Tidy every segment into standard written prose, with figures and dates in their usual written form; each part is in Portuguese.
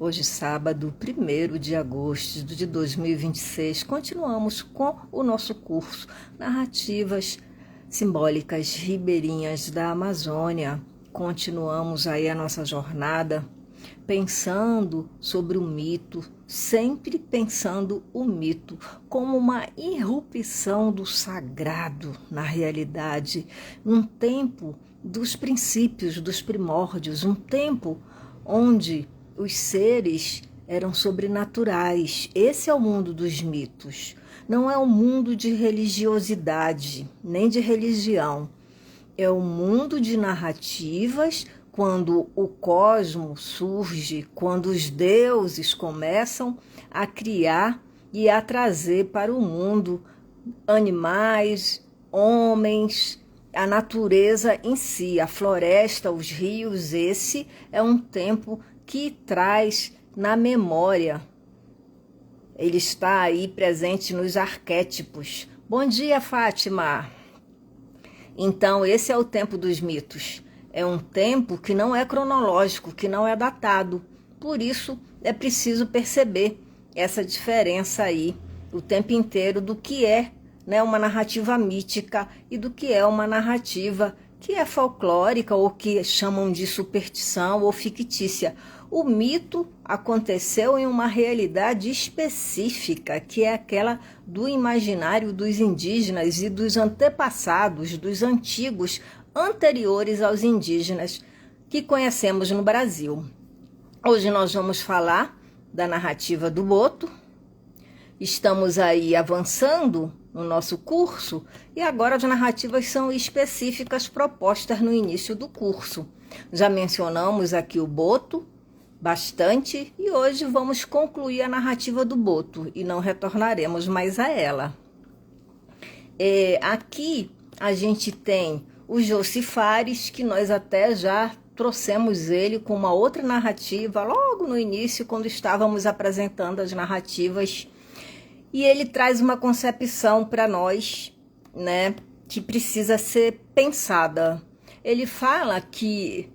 Hoje, sábado, 1º de agosto de 2026, continuamos com o nosso curso Narrativas Simbólicas Ribeirinhas da Amazônia. Continuamos aí a nossa jornada pensando sobre o mito, sempre pensando o mito como uma irrupção do sagrado na realidade, um tempo dos princípios, dos primórdios, um tempo onde os seres eram sobrenaturais. Esse é o mundo dos mitos. Não é um mundo de religiosidade, nem de religião. É um mundo de narrativas, quando o cosmos surge, quando os deuses começam a criar e a trazer para o mundo animais, homens, a natureza em si, a floresta, os rios. Esse é um tempo que traz na memória. Ele está aí presente nos arquétipos. Bom dia, Fátima! Então, esse é o tempo dos mitos. É um tempo que não é cronológico, que não é datado. Por isso, é preciso perceber essa diferença aí o tempo inteiro do que é, né, uma narrativa mítica e do que é uma narrativa que é folclórica ou que chamam de superstição ou fictícia. O mito aconteceu em uma realidade específica, que é aquela do imaginário dos indígenas e dos antepassados, dos antigos, anteriores aos indígenas que conhecemos no Brasil. Hoje nós vamos falar da narrativa do Boto. Estamos aí avançando no nosso curso e agora as narrativas são específicas propostas no início do curso. Já mencionamos aqui o Boto bastante e hoje vamos concluir a narrativa do Boto e não retornaremos mais a ela. Aqui a gente tem o Jossi Fares, que nós até já trouxemos ele com uma outra narrativa logo no início, quando estávamos apresentando as narrativas. E ele traz uma concepção para nós, né, que precisa ser pensada. Ele fala que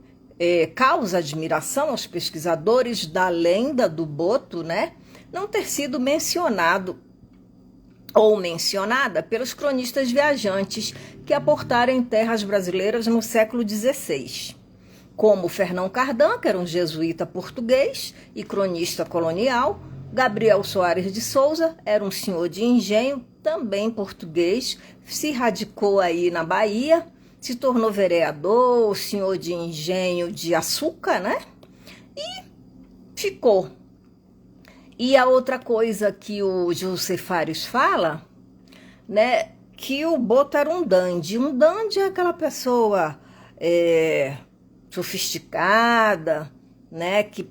causa admiração aos pesquisadores da lenda do Boto, né, não ter sido mencionado ou mencionada pelos cronistas viajantes que aportaram em terras brasileiras no século XVI, como Fernão Cardan, que era um jesuíta português e cronista colonial. Gabriel Soares de Souza era um senhor de engenho, também português, se radicou aí na Bahia, se tornou vereador, senhor de engenho de açúcar, né? E ficou. E a outra coisa que o Jossi Fares fala, né, que o Boto era um dandy. Um dandy é aquela pessoa sofisticada, né, que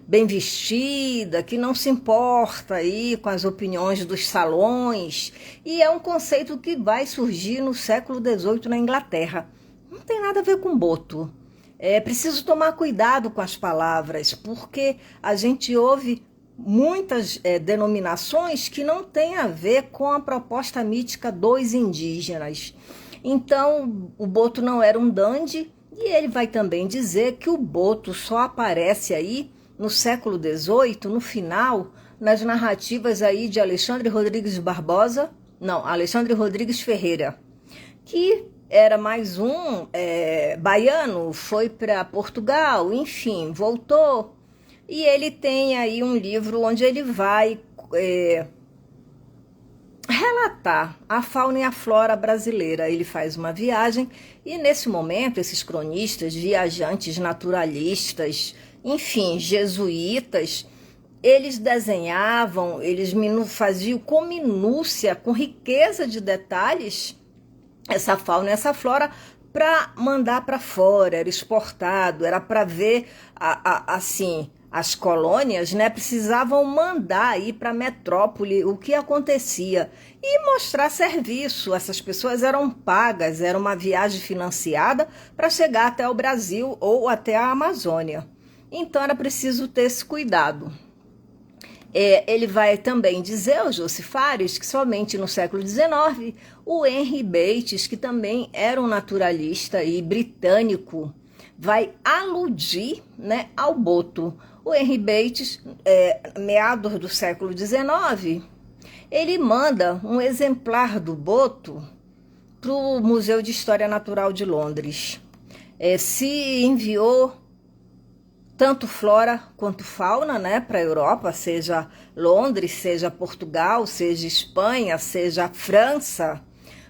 bem vestida, que não se importa aí com as opiniões dos salões. E é um conceito que vai surgir no século XVIII na Inglaterra. Não tem nada a ver com Boto. É preciso tomar cuidado com as palavras, porque a gente ouve muitas denominações que não têm a ver com a proposta mítica dos indígenas. Então, o Boto não era um dandy, e ele vai também dizer que o Boto só aparece aí no século XVIII, no final, nas narrativas aí de Alexandre Rodrigues Alexandre Rodrigues Ferreira, que era mais um baiano, foi para Portugal, enfim, voltou. E ele tem aí um livro onde ele vai relatar a fauna e a flora brasileira. Ele faz uma viagem e, nesse momento, esses cronistas, viajantes, naturalistas, enfim, jesuítas, eles desenhavam, eles faziam com minúcia, com riqueza de detalhes, essa fauna e essa flora para mandar para fora, era exportado, era para ver, assim, as colônias, né, precisavam mandar aí para a metrópole o que acontecia e mostrar serviço. Essas pessoas eram pagas, era uma viagem financiada para chegar até o Brasil ou até a Amazônia. Então era preciso ter esse cuidado. Ele vai também dizer, o Jossi Fares, que somente no século XIX, o Henry Bates, que também era um naturalista e britânico, vai aludir, né, ao Boto. O Henry Bates, meados do século XIX, ele manda um exemplar do boto para o Museu de História Natural de Londres. Se enviou tanto flora quanto fauna, né, para a Europa, seja Londres, seja Portugal, seja Espanha, seja França.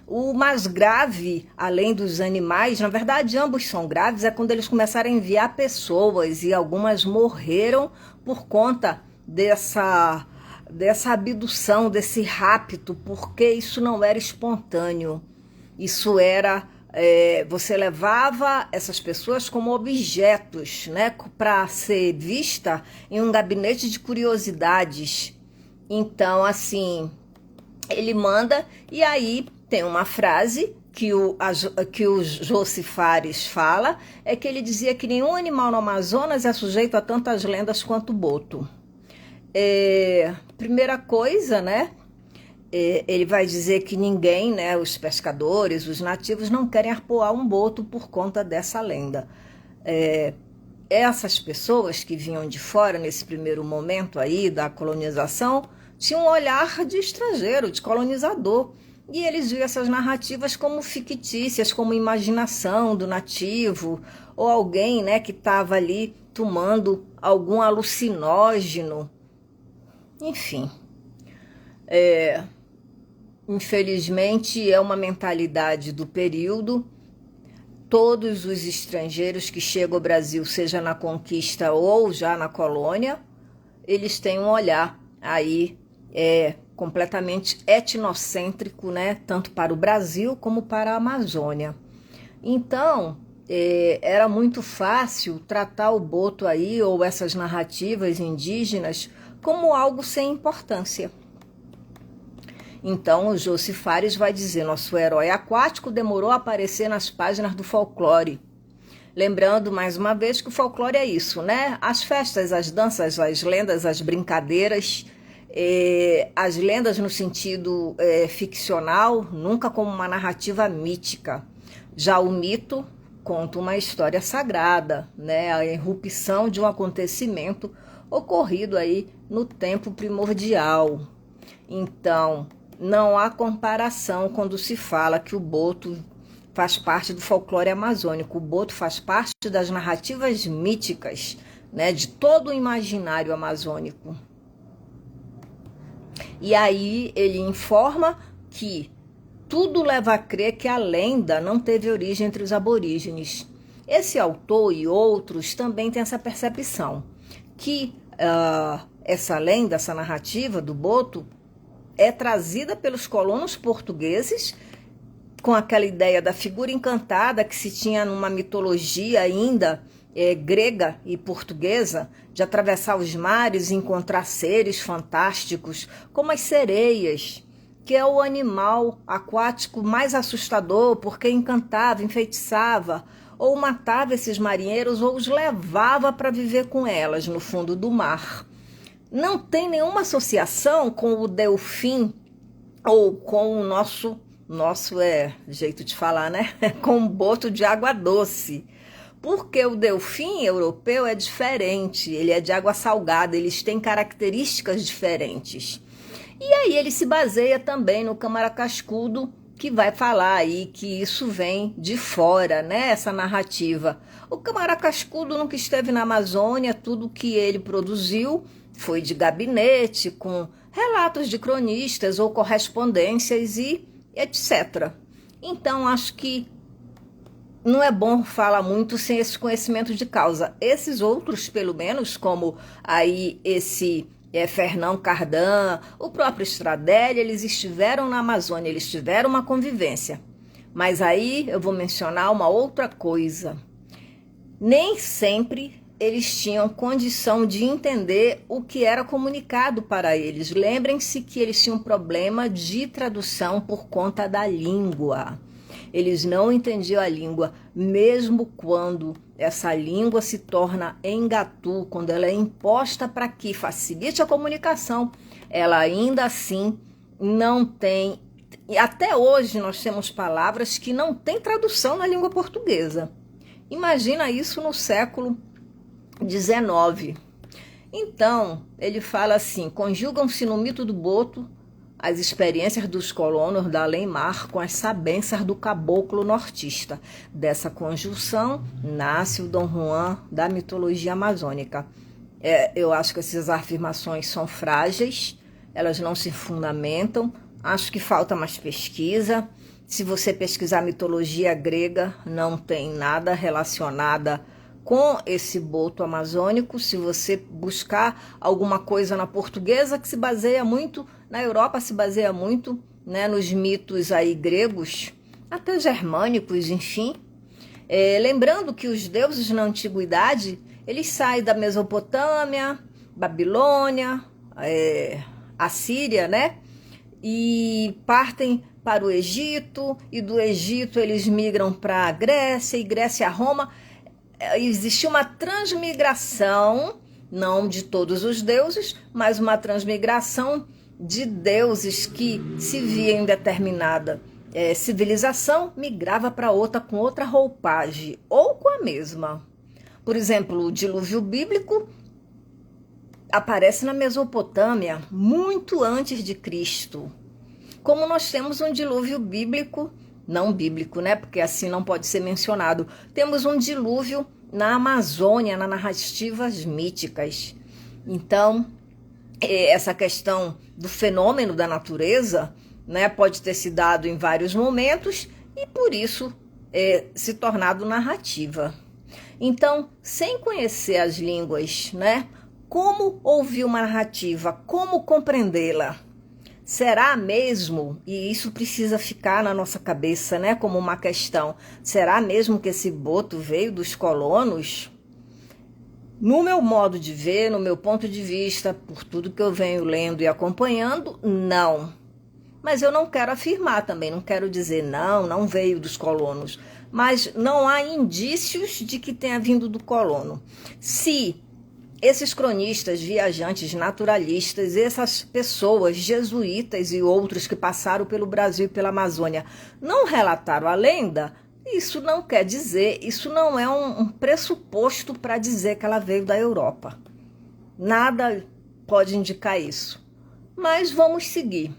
O mais grave, além dos animais, na verdade ambos são graves, é quando eles começaram a enviar pessoas, e algumas morreram por conta dessa abdução, desse rapto, porque isso não era espontâneo. Isso era, você levava essas pessoas como objetos, né, para ser vista em um gabinete de curiosidades. Então, assim, ele manda, e aí tem uma frase que o José Fares fala, é que ele dizia que nenhum animal no Amazonas é sujeito a tantas lendas quanto o boto. Primeira coisa, né? Ele vai dizer que ninguém, né, os pescadores, os nativos, não querem arpoar um boto por conta dessa lenda. Essas pessoas que vinham de fora nesse primeiro momento aí da colonização tinham um olhar de estrangeiro, de colonizador, e eles viam essas narrativas como fictícias, como imaginação do nativo, ou alguém, né, que estava ali tomando algum alucinógeno. Enfim, infelizmente é uma mentalidade do período. Todos os estrangeiros que chegam ao Brasil, seja na conquista ou já na colônia, eles têm um olhar aí completamente etnocêntrico, né? Tanto para o Brasil como para a Amazônia. Então, era muito fácil tratar o boto aí, ou essas narrativas indígenas, como algo sem importância. Então, o José Fares vai dizer: nosso herói aquático demorou a aparecer nas páginas do folclore. Lembrando, mais uma vez, que o folclore é isso, né? As festas, as danças, as lendas, as brincadeiras, as lendas no sentido ficcional, nunca como uma narrativa mítica. Já o mito conta uma história sagrada, né? A irrupção de um acontecimento ocorrido aí no tempo primordial. Então, não há comparação quando se fala que o boto faz parte do folclore amazônico. O boto faz parte das narrativas míticas, né, de todo o imaginário amazônico. E aí ele informa que tudo leva a crer que a lenda não teve origem entre os aborígenes. Esse autor e outros também têm essa percepção, que essa lenda, essa narrativa do boto, é trazida pelos colonos portugueses, com aquela ideia da figura encantada que se tinha numa mitologia ainda grega e portuguesa, de atravessar os mares e encontrar seres fantásticos, como as sereias, que é o animal aquático mais assustador, porque encantava, enfeitiçava, ou matava esses marinheiros, ou os levava para viver com elas no fundo do mar. Não tem nenhuma associação com o delfim ou com o nosso jeito de falar, né? Com o boto de água doce. Porque o delfim europeu é diferente, ele é de água salgada, eles têm características diferentes. E aí ele se baseia também no câmara cascudo, que vai falar aí que isso vem de fora, né? Essa narrativa. O câmara cascudo nunca esteve na Amazônia, tudo que ele produziu foi de gabinete, com relatos de cronistas ou correspondências e etc. Então, acho que não é bom falar muito sem esse conhecimento de causa. Esses outros, pelo menos, como aí esse Fernão Cardan, o próprio Stradelli, eles estiveram na Amazônia, eles tiveram uma convivência. Mas aí eu vou mencionar uma outra coisa. Nem sempre eles tinham condição de entender o que era comunicado para eles. Lembrem-se que eles tinham um problema de tradução por conta da língua. Eles não entendiam a língua, mesmo quando essa língua se torna engatu, quando ela é imposta para que facilite a comunicação, ela ainda assim não tem. E até hoje nós temos palavras que não têm tradução na língua portuguesa. Imagina isso no século XIX. Então, ele fala assim: conjugam-se no mito do boto as experiências dos colonos da além-mar com as sabências do caboclo nortista. Dessa conjunção nasce o Dom Juan da mitologia amazônica. Eu acho que essas afirmações são frágeis, elas não se fundamentam, acho que falta mais pesquisa. Se você pesquisar mitologia grega, não tem nada relacionado com esse boto amazônico. Se você buscar alguma coisa na portuguesa, que se baseia muito, na Europa se baseia muito, né, nos mitos aí gregos, até germânicos, enfim. Lembrando que os deuses na antiguidade, eles saem da Mesopotâmia, Babilônia, Assíria, né? E partem para o Egito, e do Egito eles migram para a Grécia, e Grécia a Roma. Existe uma transmigração, não de todos os deuses, mas uma transmigração de deuses que se via em determinada civilização, migrava para outra com outra roupagem, ou com a mesma. Por exemplo, o dilúvio bíblico aparece na Mesopotâmia, muito antes de Cristo. Como nós temos um dilúvio bíblico, não bíblico, né? Porque assim não pode ser mencionado. Temos um dilúvio na Amazônia, nas narrativas míticas. Então, essa questão do fenômeno da natureza, né, pode ter se dado em vários momentos e por isso se tornado narrativa. Então, sem conhecer as línguas, né, como ouvir uma narrativa, como compreendê-la? Será mesmo, e isso precisa ficar na nossa cabeça, né, como uma questão, será mesmo que esse boto veio dos colonos? No meu modo de ver, no meu ponto de vista, por tudo que eu venho lendo e acompanhando, não. Mas eu não quero afirmar também, não quero dizer não veio dos colonos. Mas não há indícios de que tenha vindo do colono. Se esses cronistas, viajantes, naturalistas, essas pessoas, jesuítas e outros que passaram pelo Brasil e pela Amazônia, não relataram a lenda, isso não quer dizer, isso não é um pressuposto para dizer que ela veio da Europa. Nada pode indicar isso. Mas vamos seguir.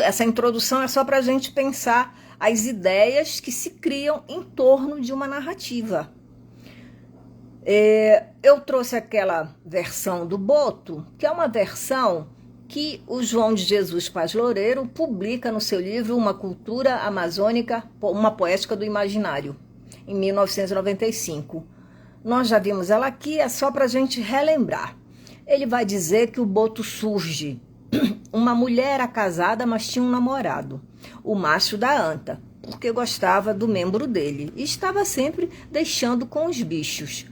Essa introdução é só para a gente pensar as ideias que se criam em torno de uma narrativa. Eu trouxe aquela versão do boto, que é uma versão que o João de Jesus Paz Loureiro publica no seu livro Uma Cultura Amazônica, uma Poética do Imaginário, em 1995. Nós já vimos ela aqui, é só para a gente relembrar. Ele vai dizer que o boto surge. Uma mulher era casada, mas tinha um namorado, o macho da anta, porque gostava do membro dele e estava sempre deixando com os bichos.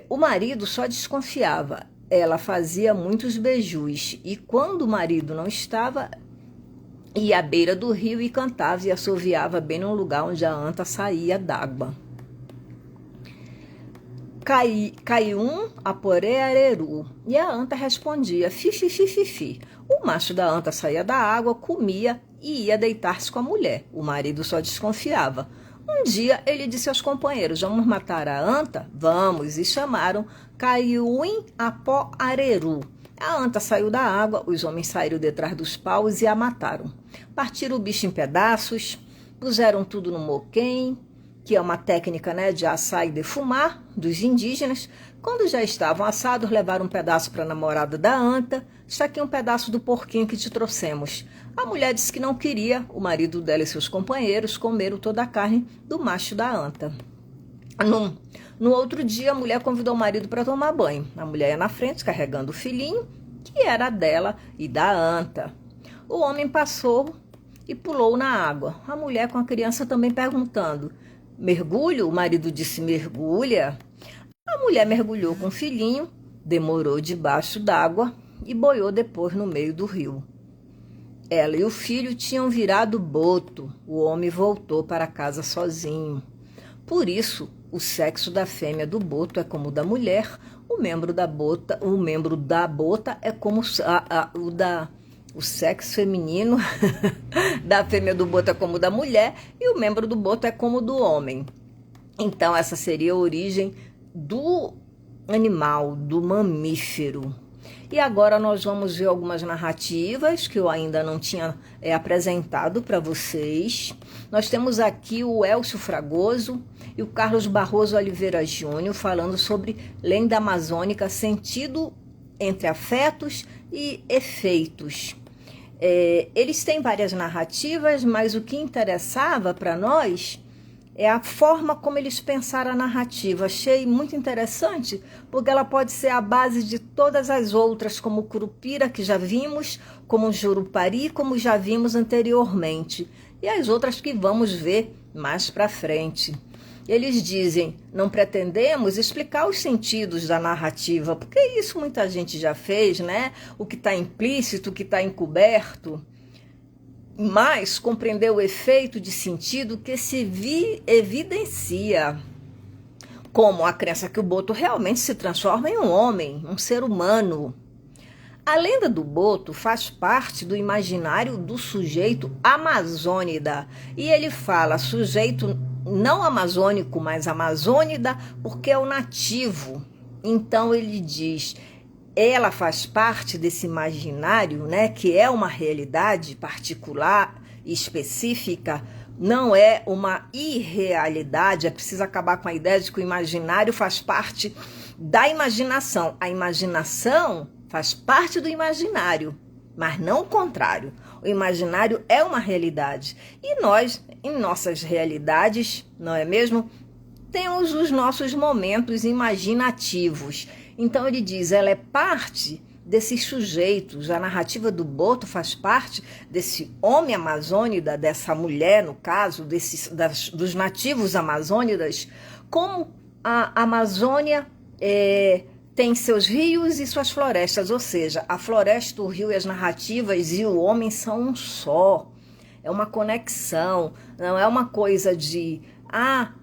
O marido só desconfiava. Ela fazia muitos beijos e quando o marido não estava, ia à beira do rio e cantava e assoviava bem no lugar onde a anta saía d'água. Caium aporé areru. E a anta respondia, fi, fi, fi, fi, fi. O macho da anta saía da água, comia e ia deitar-se com a mulher. O marido só desconfiava. Um dia ele disse aos companheiros, vamos matar a anta? Vamos, e chamaram Caium apó areru. A anta saiu da água, os homens saíram detrás dos paus e a mataram. Partiram o bicho em pedaços, puseram tudo no moquém, que é uma técnica, né, de assar e defumar dos indígenas. Quando já estavam assados, levaram um pedaço para a namorada da anta. Está aqui um pedaço do porquinho que te trouxemos. A mulher disse que não queria. O marido dela e seus companheiros comeram toda a carne do macho da anta. No outro dia, a mulher convidou o marido para tomar banho. A mulher ia na frente, carregando o filhinho, que era dela e da anta. O homem passou e pulou na água. A mulher com a criança também perguntando, mergulho? O marido disse, mergulha. A mulher mergulhou com o filhinho, demorou debaixo d'água e boiou depois no meio do rio. Ela e o filho tinham virado boto. O homem voltou para casa sozinho. Por isso, o sexo da fêmea do boto é como o da mulher, o membro da bota é como o sexo feminino da fêmea do boto é como o da mulher e o membro do boto é como o do homem. Então, essa seria a origem do animal, do mamífero. E agora nós vamos ver algumas narrativas que eu ainda não tinha apresentado para vocês. Nós temos aqui o Elcio Fragoso e o Carlos Barroso Oliveira Júnior falando sobre lenda amazônica, sentido entre afetos e efeitos. Eles têm várias narrativas, mas o que interessava para nós é a forma como eles pensaram a narrativa. Achei muito interessante, porque ela pode ser a base de todas as outras, como o Curupira, que já vimos, como o Jurupari, como já vimos anteriormente, e as outras que vamos ver mais para frente. Eles dizem, não pretendemos explicar os sentidos da narrativa, porque isso muita gente já fez, né? O que está implícito, o que está encoberto, mas compreender o efeito de sentido que se evidencia, como a crença que o boto realmente se transforma em um homem, um ser humano. A lenda do boto faz parte do imaginário do sujeito amazônida, e ele fala sujeito não amazônico, mas amazônida, porque é o nativo. Então ele diz, ela faz parte desse imaginário, né, que é uma realidade particular e específica, não é uma irrealidade. É preciso acabar com a ideia de que o imaginário faz parte da imaginação. A imaginação faz parte do imaginário, mas não o contrário. O imaginário é uma realidade. E nós, em nossas realidades, não é mesmo? Temos os nossos momentos imaginativos. Então ele diz, ela é parte desses sujeitos. A narrativa do boto faz parte desse homem amazônida, dessa mulher, no caso, dos nativos amazônidas, como a Amazônia tem seus rios e suas florestas, ou seja, a floresta, o rio e as narrativas e o homem são um só. É uma conexão, não é uma coisa de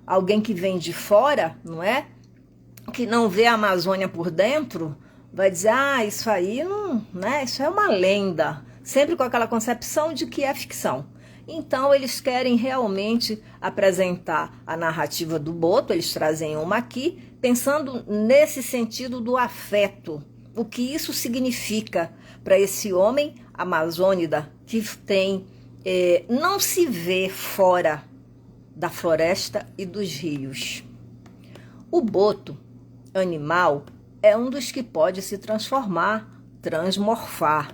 alguém que vem de fora, não é? Que não vê a Amazônia por dentro, vai dizer, isso aí não, né? Isso é uma lenda, sempre com aquela concepção de que é ficção. Então eles querem realmente apresentar a narrativa do boto, eles trazem uma aqui, pensando nesse sentido do afeto, o que isso significa para esse homem amazônida que não se vê fora da floresta e dos rios. O boto, animal, é um dos que pode se transmorfar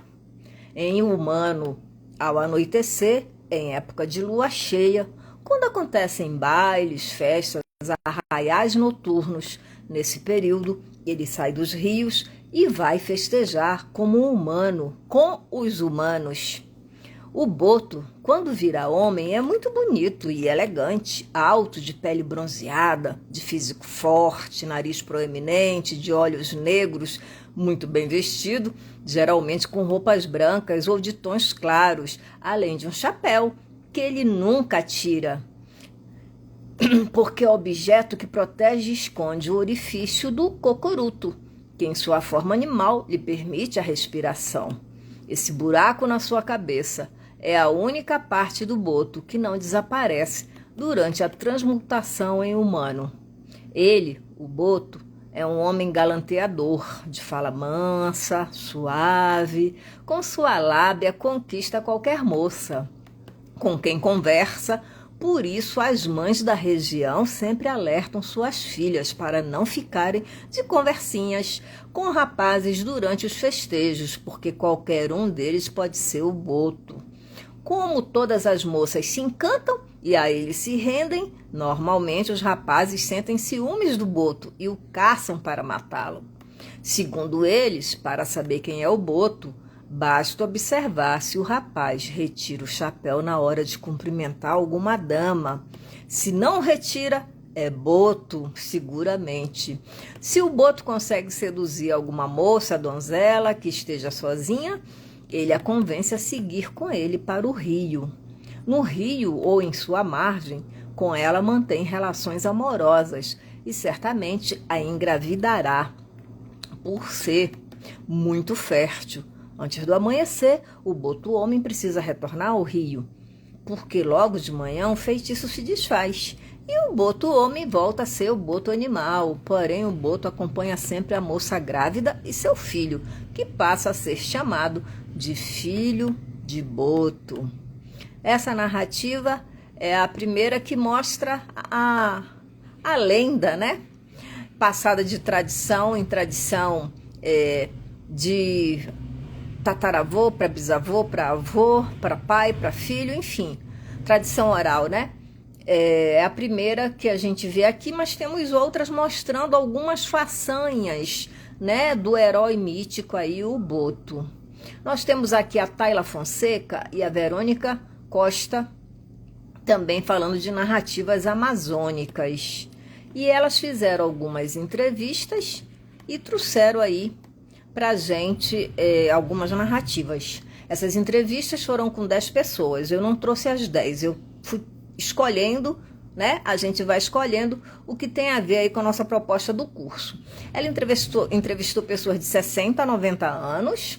em humano ao anoitecer, em época de lua cheia, quando acontecem bailes, festas, arraiais noturnos. Nesse período, ele sai dos rios e vai festejar como um humano, com os humanos. O boto, quando vira homem, é muito bonito e elegante, alto, de pele bronzeada, de físico forte, nariz proeminente, de olhos negros, muito bem vestido, geralmente com roupas brancas ou de tons claros, além de um chapéu que ele nunca tira, porque é o objeto que protege e esconde o orifício do cocoruto, que em sua forma animal lhe permite a respiração. Esse buraco na sua cabeça é a única parte do boto que não desaparece durante a transmutação em humano. Ele, o boto, é um homem galanteador, de fala mansa, suave, com sua lábia conquista qualquer moça com quem conversa. Por isso, as mães da região sempre alertam suas filhas para não ficarem de conversinhas com rapazes durante os festejos, porque qualquer um deles pode ser o boto. Como todas as moças se encantam e a ele se rendem, normalmente os rapazes sentem ciúmes do boto e o caçam para matá-lo. Segundo eles, para saber quem é o boto, basta observar se o rapaz retira o chapéu na hora de cumprimentar alguma dama. Se não retira, é boto, seguramente. Se o boto consegue seduzir alguma moça, donzela, que esteja sozinha, ele a convence a seguir com ele para o rio. No rio ou em sua margem, com ela mantém relações amorosas e certamente a engravidará, por ser muito fértil. Antes do amanhecer, o boto homem precisa retornar ao rio, porque logo de manhã o feitiço se desfaz E o boto homem volta a ser o boto animal, porém o boto acompanha sempre a moça grávida e seu filho, que passa a ser chamado de filho de boto. Essa narrativa é a primeira que mostra a lenda, né? Passada de tradição em tradição, de tataravô para bisavô, para avô, para pai, para filho, enfim, tradição oral, né? É a primeira que a gente vê aqui, mas temos outras mostrando algumas façanhas, né, do herói mítico aí, o boto. Nós temos aqui a Tayla Fonseca e a Verônica Costa, também falando de narrativas amazônicas. E elas fizeram algumas entrevistas e trouxeram aí pra gente algumas narrativas. Essas entrevistas foram com 10 pessoas, eu não trouxe as 10, eu fui escolhendo, né? A gente vai escolhendo o que tem a ver aí com a nossa proposta do curso. Ela entrevistou pessoas de 60 a 90 anos,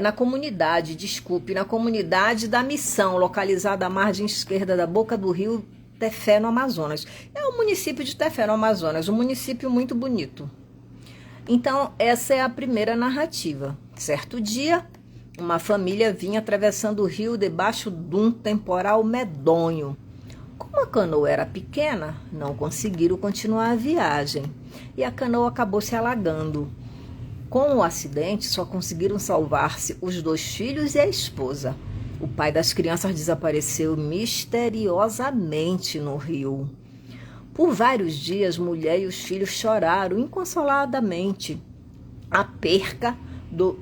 na comunidade da Missão, localizada à margem esquerda da boca do rio Tefé, no Amazonas. É o município de Tefé, no Amazonas, um município muito bonito. Então, essa é a primeira narrativa. Certo dia, uma família vinha atravessando o rio debaixo de um temporal medonho. Como a canoa era pequena, não conseguiram continuar a viagem e a canoa acabou se alagando. Com o acidente, só conseguiram salvar-se os 2 filhos e a esposa. O pai das crianças desapareceu misteriosamente no rio. Por vários dias, mulher e os filhos choraram inconsoladamente a perca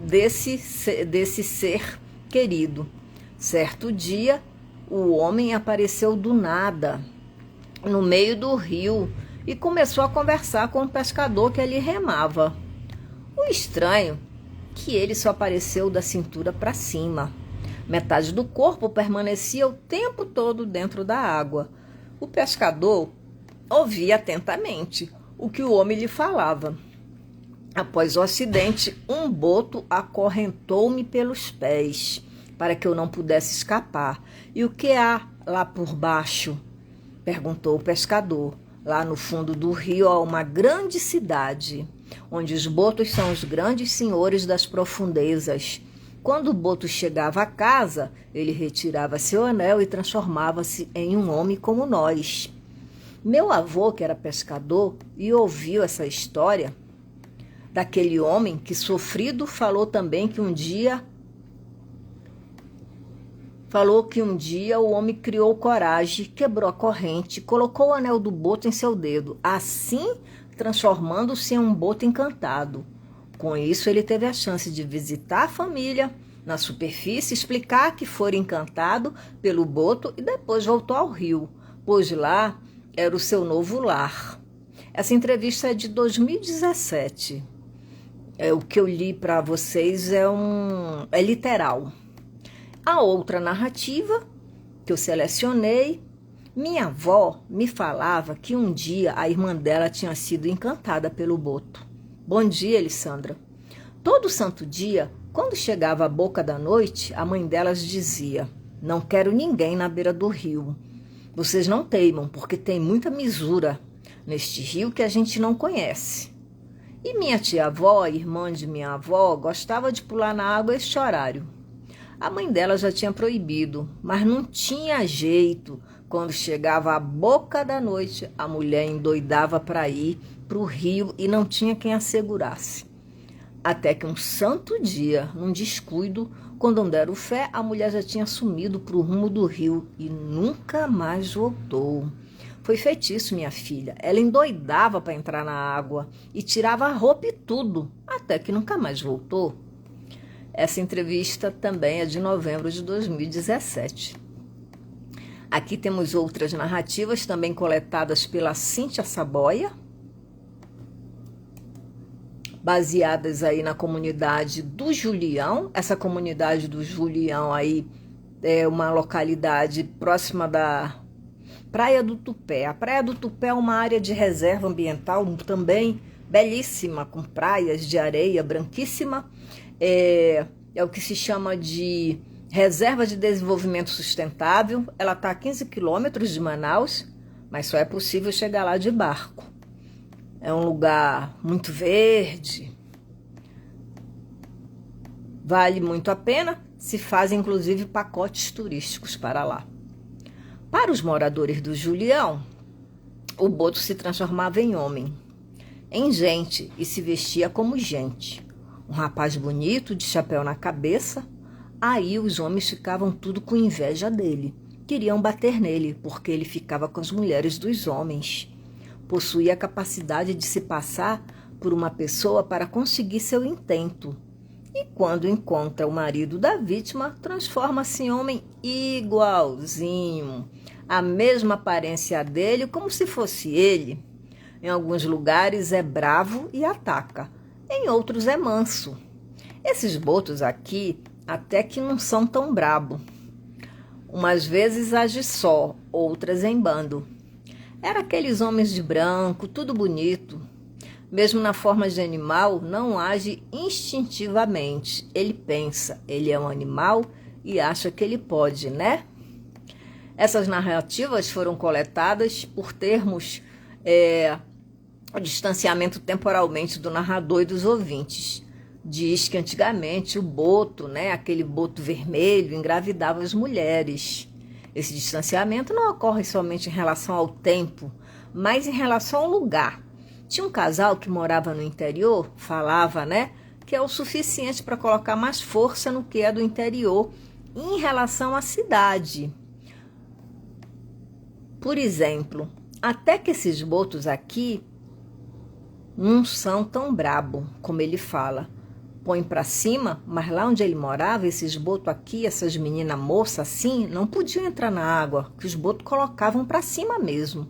desse ser querido. Certo dia, o homem apareceu do nada, no meio do rio, e começou a conversar com o pescador que ali remava. O estranho que ele só apareceu da cintura para cima. Metade do corpo permanecia o tempo todo dentro da água. O pescador ouvia atentamente o que o homem lhe falava. Após o acidente, um boto acorrentou-me pelos pés, para que eu não pudesse escapar. E o que há lá por baixo? Perguntou o pescador. Lá no fundo do rio há uma grande cidade, onde os botos são os grandes senhores das profundezas. Quando o boto chegava à casa, ele retirava seu anel e transformava-se em um homem como nós. Meu avô, que era pescador, e ouviu essa história daquele homem que, sofrido, falou também que um dia o homem criou coragem, quebrou a corrente, colocou o anel do boto em seu dedo, assim transformando-se em um boto encantado. Com isso, ele teve a chance de visitar a família na superfície, explicar que fora encantado pelo boto e depois voltou ao rio, pois lá era o seu novo lar. Essa entrevista é de 2017. O que eu li para vocês é literal. A outra narrativa que eu selecionei, minha avó me falava que um dia a irmã dela tinha sido encantada pelo boto. Bom dia, Elissandra. Todo santo dia, quando chegava a boca da noite, a mãe delas dizia: não quero ninguém na beira do rio. Vocês não teimam, porque tem muita misura neste rio que a gente não conhece. E minha tia-avó, irmã de minha avó, gostava de pular na água este horário. A mãe dela já tinha proibido, mas não tinha jeito. Quando chegava a boca da noite, a mulher endoidava para ir para o rio e não tinha quem a segurasse. Até que um santo dia, num descuido, quando não deram fé, a mulher já tinha sumido para o rumo do rio e nunca mais voltou. Foi feitiço, minha filha. Ela endoidava para entrar na água e tirava a roupa e tudo, até que nunca mais voltou. Essa entrevista também é de novembro de 2017. Aqui temos outras narrativas também coletadas pela Cíntia Saboia, baseadas aí na comunidade do Julião. Essa comunidade do Julião aí é uma localidade próxima da Praia do Tupé. A Praia do Tupé é uma área de reserva ambiental também belíssima, com praias de areia branquíssima. É o que se chama de Reserva de Desenvolvimento Sustentável, ela está a 15 quilômetros de Manaus, mas só é possível chegar lá de barco. É um lugar muito verde, vale muito a pena, se fazem inclusive pacotes turísticos para lá. Para os moradores do Julião, o boto se transformava em homem, em gente, e se vestia como gente. Um rapaz bonito, de chapéu na cabeça. Aí os homens ficavam tudo com inveja dele. Queriam bater nele, porque ele ficava com as mulheres dos homens. Possuía a capacidade de se passar por uma pessoa para conseguir seu intento. E quando encontra o marido da vítima, transforma-se em homem igualzinho. A mesma aparência dele, como se fosse ele. Em alguns lugares é bravo e ataca. Em outros é manso. Esses botos aqui até que não são tão brabo. Umas vezes age só, outras em bando. Era aqueles homens de branco, tudo bonito. Mesmo na forma de animal, não age instintivamente. Ele pensa, ele é um animal e acha que ele pode, né? Essas narrativas foram coletadas por termos o distanciamento temporalmente do narrador e dos ouvintes. Diz que antigamente o boto, aquele boto vermelho, engravidava as mulheres. Esse distanciamento não ocorre somente em relação ao tempo, mas em relação ao lugar. Tinha um casal que morava no interior, falava, que é o suficiente para colocar mais força no que é do interior em relação à cidade. Por exemplo, até que esses botos aqui não são tão brabo, como ele fala. Põe para cima, mas lá onde ele morava, esses botos aqui, essas meninas moças assim, não podiam entrar na água, que os botos colocavam para cima mesmo.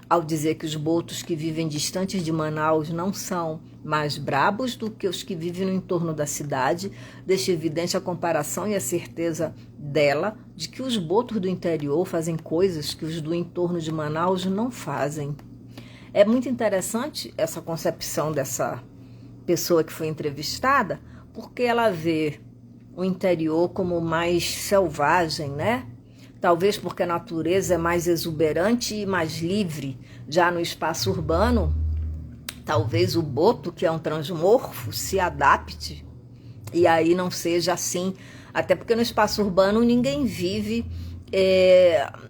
Ao dizer que os botos que vivem distantes de Manaus não são mais brabos do que os que vivem no entorno da cidade, deixa evidente a comparação e a certeza dela de que os botos do interior fazem coisas que os do entorno de Manaus não fazem. É muito interessante essa concepção dessa pessoa que foi entrevistada, porque ela vê o interior como mais selvagem, Talvez porque a natureza é mais exuberante e mais livre. Já no espaço urbano, talvez o boto, que é um transmorfo, se adapte e aí não seja assim. Até porque no espaço urbano ninguém vive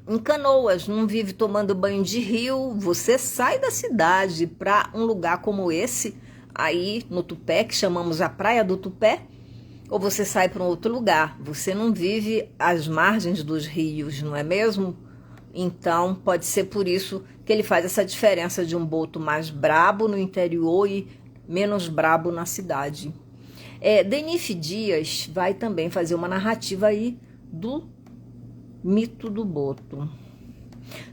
em canoas, não vive tomando banho de rio. Você sai da cidade para um lugar como esse, aí no Tupé, que chamamos a Praia do Tupé, ou você sai para um outro lugar. Você não vive às margens dos rios, não é mesmo? Então, pode ser por isso que ele faz essa diferença de um boto mais brabo no interior e menos brabo na cidade. Denif Dias vai também fazer uma narrativa aí do mito do boto.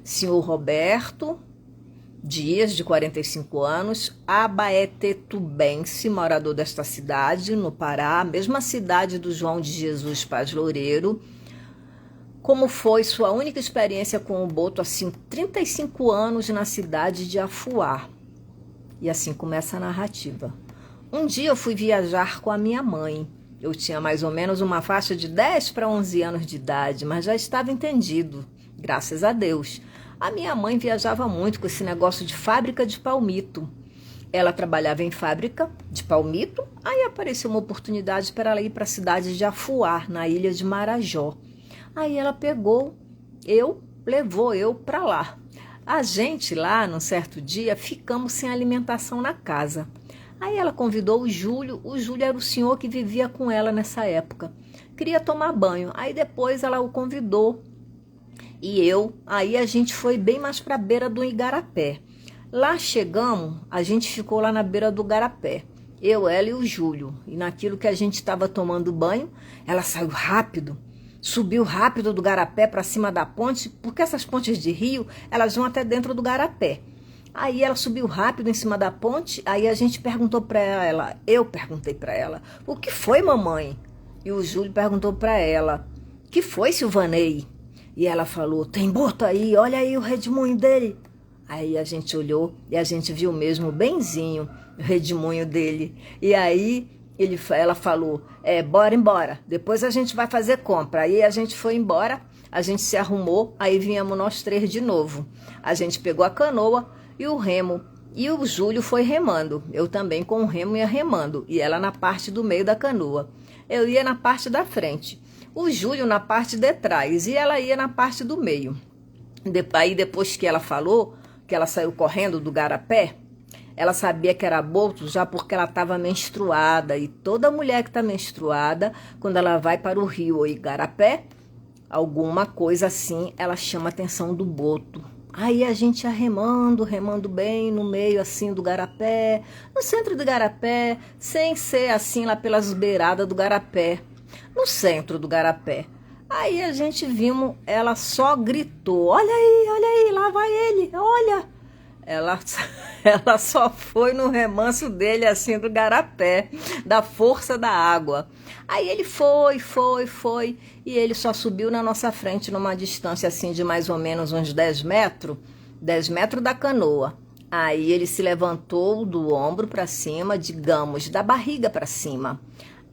Senhor Roberto Dias, de 45 anos, abaetetubense, morador desta cidade, no Pará, mesma cidade do João de Jesus Paz Loureiro. Como foi sua única experiência com o boto, assim, 35 anos na cidade de Afuá. E assim começa a narrativa. Um dia eu fui viajar com a minha mãe. Eu tinha mais ou menos uma faixa de 10 para 11 anos de idade, mas já estava entendido, graças a Deus. A minha mãe viajava muito com esse negócio de fábrica de palmito. Ela trabalhava em fábrica de palmito, aí apareceu uma oportunidade para ela ir para a cidade de Afuá, na ilha de Marajó. Aí ela levou eu para lá. A gente lá, num certo dia, ficamos sem alimentação na casa. Aí ela convidou o Júlio era o senhor que vivia com ela nessa época. Queria tomar banho, aí depois ela o convidou. Aí a gente foi bem mais para a beira do Igarapé. Lá chegamos, a gente ficou lá na beira do Igarapé. Eu, ela e o Júlio. E naquilo que a gente estava tomando banho, ela saiu rápido, subiu rápido do Igarapé para cima da ponte, porque essas pontes de rio, elas vão até dentro do Igarapé. Aí ela subiu rápido em cima da ponte, aí a gente perguntou para ela, eu perguntei para ela, o que foi, mamãe? E o Júlio perguntou para ela, o que foi, Silvanei? E ela falou, tem boto aí, olha aí o redemoinho dele. Aí a gente olhou e a gente viu mesmo benzinho o redemoinho dele. E aí ela falou, bora embora, depois a gente vai fazer compra. Aí a gente foi embora, a gente se arrumou, aí viemos nós três de novo. A gente pegou a canoa e o remo, e o Júlio foi remando. Eu também com o remo ia remando, e ela na parte do meio da canoa. Eu ia na parte da frente, o Júlio na parte de trás, e ela ia na parte do meio. Aí depois que ela falou, que ela saiu correndo do garapé, ela sabia que era boto já porque ela estava menstruada. E toda mulher que está menstruada, quando ela vai para o rio ou igarapé, alguma coisa assim, ela chama a atenção do boto. Aí a gente ia remando, remando bem no meio assim do garapé, no centro do garapé, sem ser assim lá pelas beiradas do garapé, no centro do garapé. Aí a gente vimos, ela só gritou, olha aí, lá vai ele, olha. Ela só foi no remanso dele, assim, do garapé, da força da água. Aí ele foi, e ele só subiu na nossa frente numa distância, assim, de mais ou menos uns 10 metros da canoa. Aí ele se levantou do ombro para cima, digamos, da barriga para cima.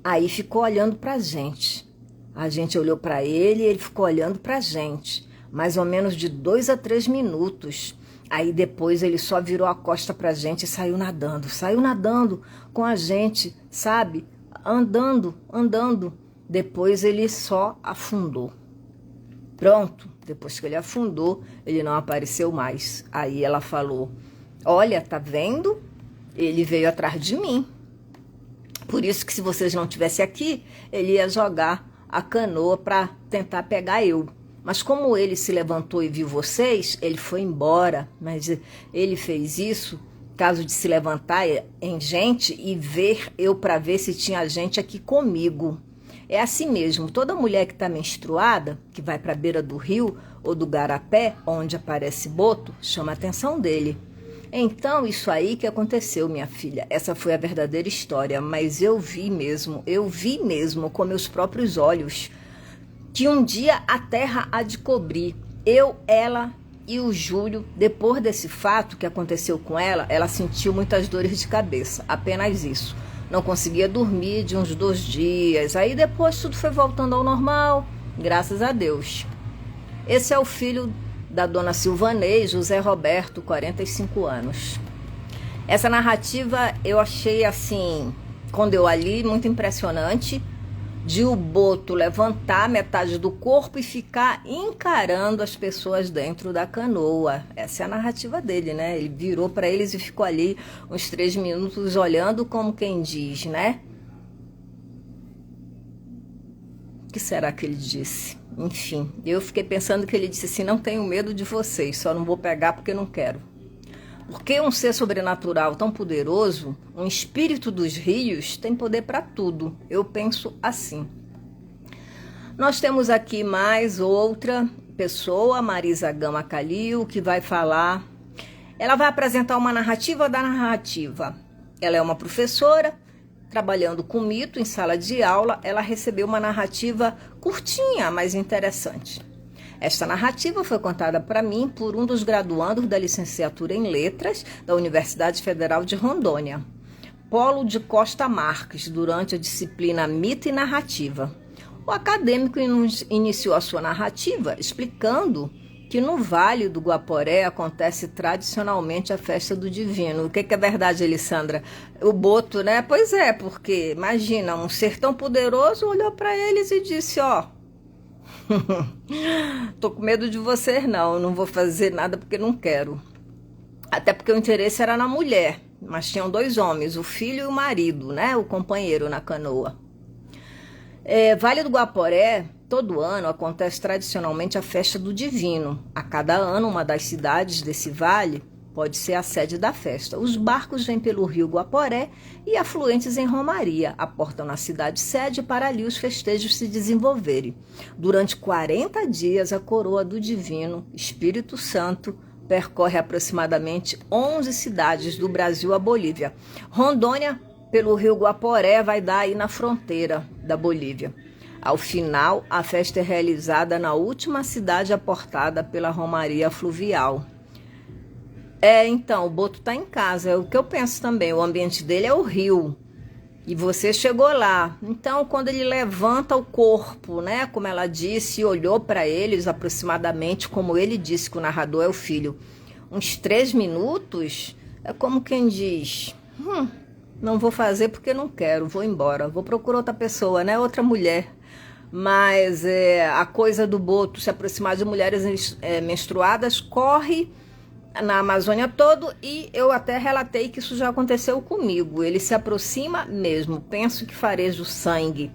Aí ficou olhando para a gente. A gente olhou para ele e ele ficou olhando para a gente, mais ou menos de 2 a 3 minutos. Aí depois ele só virou a costa pra gente e saiu nadando com a gente, sabe? Andando. Depois ele só afundou. Pronto, depois que ele afundou, ele não apareceu mais. Aí ela falou, olha, tá vendo? Ele veio atrás de mim. Por isso que se vocês não estivessem aqui, ele ia jogar a canoa para tentar pegar eu. Mas como ele se levantou e viu vocês, ele foi embora. Mas ele fez isso, caso de se levantar em gente e ver eu para ver se tinha gente aqui comigo. É assim mesmo, toda mulher que está menstruada, que vai para a beira do rio ou do garapé, onde aparece boto, chama a atenção dele. Então, isso aí que aconteceu, minha filha. Essa foi a verdadeira história, mas eu vi mesmo com meus próprios olhos, que um dia a terra há de cobrir. Eu, ela e o Júlio, depois desse fato que aconteceu com ela, ela sentiu muitas dores de cabeça, apenas isso. Não conseguia dormir de uns 2 dias, aí depois tudo foi voltando ao normal, graças a Deus. Esse é o filho da dona Silvanei, José Roberto, 45 anos. Essa narrativa eu achei assim, quando eu a li, muito impressionante, de o boto levantar metade do corpo e ficar encarando as pessoas dentro da canoa. Essa é a narrativa dele, né? Ele virou para eles e ficou ali uns 3 minutos olhando, como quem diz, né? O que será que ele disse? Enfim, eu fiquei pensando que ele disse assim, não tenho medo de vocês, só não vou pegar porque não quero. Porque um ser sobrenatural tão poderoso, um espírito dos rios, tem poder para tudo. Eu penso assim. Nós temos aqui mais outra pessoa, Marisa Gama Calil, que vai falar. Ela vai apresentar uma narrativa da narrativa. Ela é uma professora, trabalhando com mito em sala de aula. Ela recebeu uma narrativa curtinha, mas interessante. Esta narrativa foi contada para mim por um dos graduandos da licenciatura em Letras da Universidade Federal de Rondônia, Polo de Costa Marques, durante a disciplina Mito e Narrativa. O acadêmico iniciou a sua narrativa explicando que no Vale do Guaporé acontece tradicionalmente a festa do divino. O que é verdade, Elissandra? O boto, né? Pois é, porque imagina, um ser tão poderoso olhou para eles e disse, ó, tô com medo de vocês não vou fazer nada porque não quero. Até porque o interesse era na mulher, mas tinham 2 homens, o filho e o marido, né? O companheiro na canoa. Vale do Guaporé, todo ano acontece tradicionalmente a festa do divino. A cada ano, uma das cidades desse vale pode ser a sede da festa. Os barcos vêm pelo rio Guaporé e afluentes em romaria, aportam na cidade sede para ali os festejos se desenvolverem. Durante 40 dias, a coroa do divino, Espírito Santo, percorre aproximadamente 11 cidades do Brasil à Bolívia. Rondônia, pelo rio Guaporé, vai dar aí na fronteira da Bolívia. Ao final, a festa é realizada na última cidade aportada pela romaria fluvial. Então, o boto está em casa, é o que eu penso também, o ambiente dele é o rio. E você chegou lá. Então, quando ele levanta o corpo, né, como ela disse, olhou para eles aproximadamente, como ele disse que o narrador é o filho, uns 3 minutos, é como quem diz, não vou fazer porque não quero, vou embora, vou procurar outra pessoa, né, outra mulher. Mas a coisa do boto se aproximar de mulheres menstruadas corre na Amazônia todo, e eu até relatei que isso já aconteceu comigo. Ele se aproxima mesmo, penso que fareja o sangue.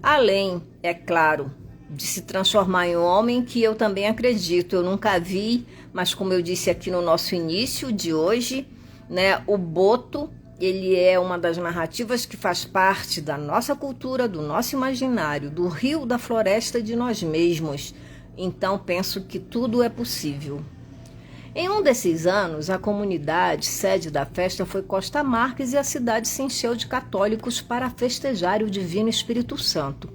Além, é claro, de se transformar em homem, que eu também acredito. Eu nunca vi, mas como eu disse aqui no nosso início de hoje, né, o boto, ele é uma das narrativas que faz parte da nossa cultura, do nosso imaginário, do rio, da floresta, de nós mesmos. Então penso que tudo é possível. Em um desses anos, a comunidade sede da festa foi Costa Marques e a cidade se encheu de católicos para festejar o Divino Espírito Santo.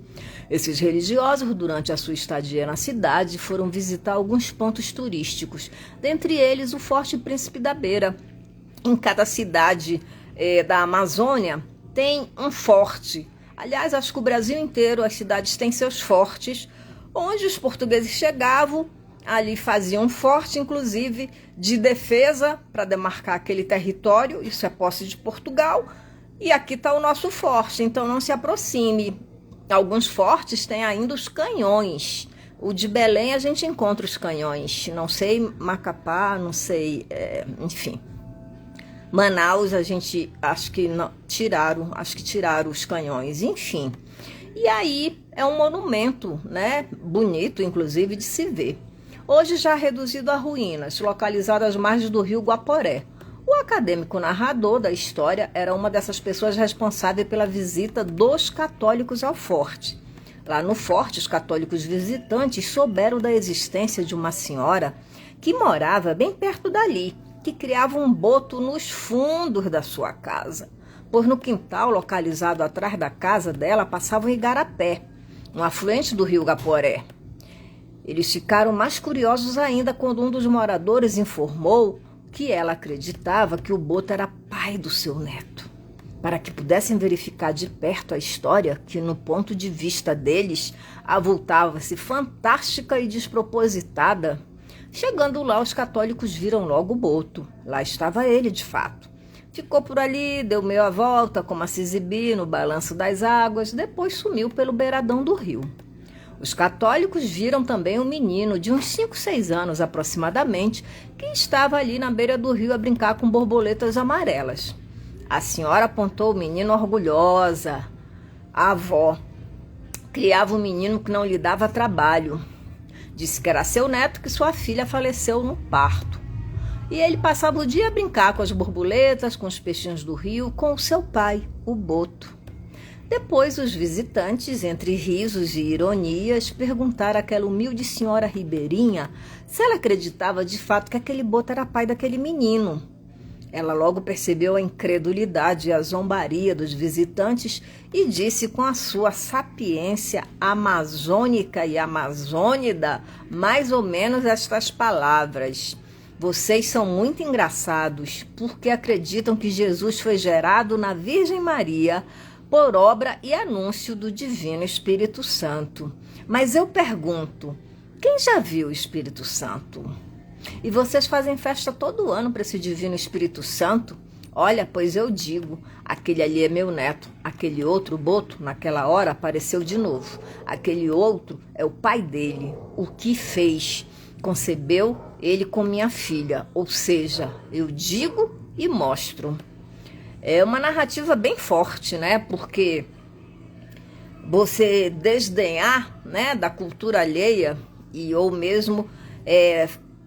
Esses religiosos, durante a sua estadia na cidade, foram visitar alguns pontos turísticos, dentre eles o Forte Príncipe da Beira. Em cada cidade da Amazônia tem um forte. Aliás, acho que o Brasil inteiro, as cidades têm seus fortes, onde os portugueses chegavam. Ali faziam um forte, inclusive, de defesa para demarcar aquele território. Isso é posse de Portugal. E aqui está o nosso forte, então não se aproxime. Alguns fortes têm ainda os canhões. O de Belém a gente encontra os canhões. Não sei Macapá, não sei, enfim. Manaus a gente acho que tiraram os canhões, enfim. E aí é um monumento, né? Bonito, inclusive, de se ver. Hoje já reduzido a ruínas, localizado às margens do rio Guaporé. O acadêmico narrador da história era uma dessas pessoas responsáveis pela visita dos católicos ao forte. Lá no forte, os católicos visitantes souberam da existência de uma senhora que morava bem perto dali, que criava um boto nos fundos da sua casa, pois no quintal localizado atrás da casa dela passava um igarapé, um afluente do rio Guaporé. Eles ficaram mais curiosos ainda quando um dos moradores informou que ela acreditava que o boto era pai do seu neto. Para que pudessem verificar de perto a história, que no ponto de vista deles avultava-se fantástica e despropositada. Chegando lá, os católicos viram logo o boto. Lá estava ele, de fato. Ficou por ali, deu meia volta, como a se exibir no balanço das águas, depois sumiu pelo beiradão do rio. Os católicos viram também um menino de uns 5, 6 anos aproximadamente, que estava ali na beira do rio a brincar com borboletas amarelas. A senhora apontou o menino orgulhosa. A avó criava um menino que não lhe dava trabalho. Disse que era seu neto, que sua filha faleceu no parto. E ele passava o dia a brincar com as borboletas, com os peixinhos do rio, com o seu pai, o boto. Depois, os visitantes, entre risos e ironias, perguntaram àquela humilde senhora ribeirinha se ela acreditava de fato que aquele boto era pai daquele menino. Ela logo percebeu a incredulidade e a zombaria dos visitantes e disse com a sua sapiência amazônica e amazônida mais ou menos estas palavras: vocês são muito engraçados porque acreditam que Jesus foi gerado na Virgem Maria por obra e anúncio do Divino Espírito Santo. Mas eu pergunto, quem já viu o Espírito Santo? E vocês fazem festa todo ano para esse Divino Espírito Santo? Olha, pois eu digo, aquele ali é meu neto, aquele outro boto, naquela hora, apareceu de novo. Aquele outro é o pai dele, o que fez, concebeu ele com minha filha. Ou seja, eu digo e mostro. É uma narrativa bem forte, né? Porque você desdenhar, né, da cultura alheia ou mesmo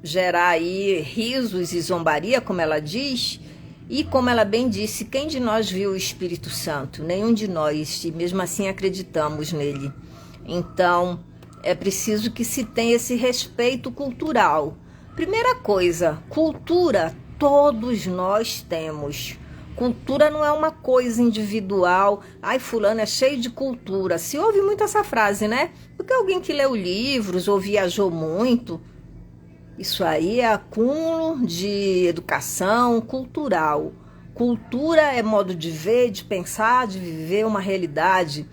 gerar aí risos e zombaria, como ela diz, e como ela bem disse, quem de nós viu o Espírito Santo? Nenhum de nós, e mesmo assim acreditamos nele. Então, é preciso que se tenha esse respeito cultural. Primeira coisa, cultura todos nós temos. Cultura não é uma coisa individual. Ai, fulano é cheio de cultura. Se ouve muito essa frase, né? Porque alguém que leu livros ou viajou muito, isso aí é acúmulo de educação cultural. Cultura é modo de ver, de pensar, de viver uma realidade.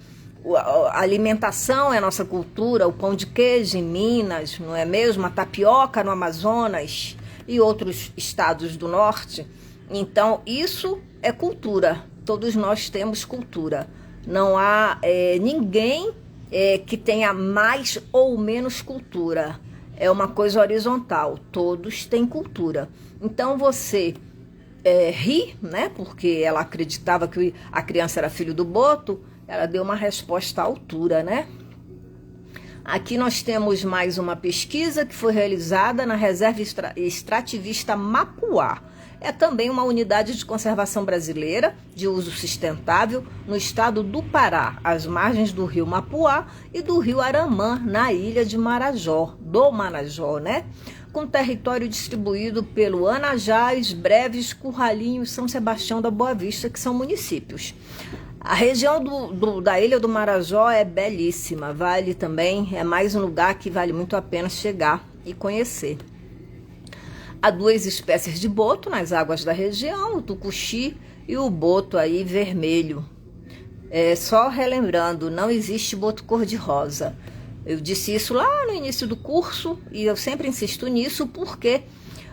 A alimentação é a nossa cultura, o pão de queijo em Minas, não é mesmo? A tapioca no Amazonas e outros estados do norte. Então, isso é cultura. Todos nós temos cultura. Não há ninguém que tenha mais ou menos cultura. É uma coisa horizontal. Todos têm cultura. Então, você ri, né? Porque ela acreditava que a criança era filho do Boto. Ela deu uma resposta à altura, né? Aqui nós temos mais uma pesquisa que foi realizada na Reserva Extrativista Mapuá. É também uma unidade de conservação brasileira de uso sustentável no estado do Pará, às margens do rio Mapuá e do rio Aramã, na ilha de Marajó, do Marajó, né? Com território distribuído pelo Anajás, Breves, Curralinho e São Sebastião da Boa Vista, que são municípios. A região da Ilha do Marajó é belíssima, vale também, é mais um lugar que vale muito a pena chegar e conhecer. Há 2 espécies de boto nas águas da região, o tucuxi e o boto aí vermelho. Só relembrando, não existe boto cor-de-rosa. Eu disse isso lá no início do curso e eu sempre insisto nisso porque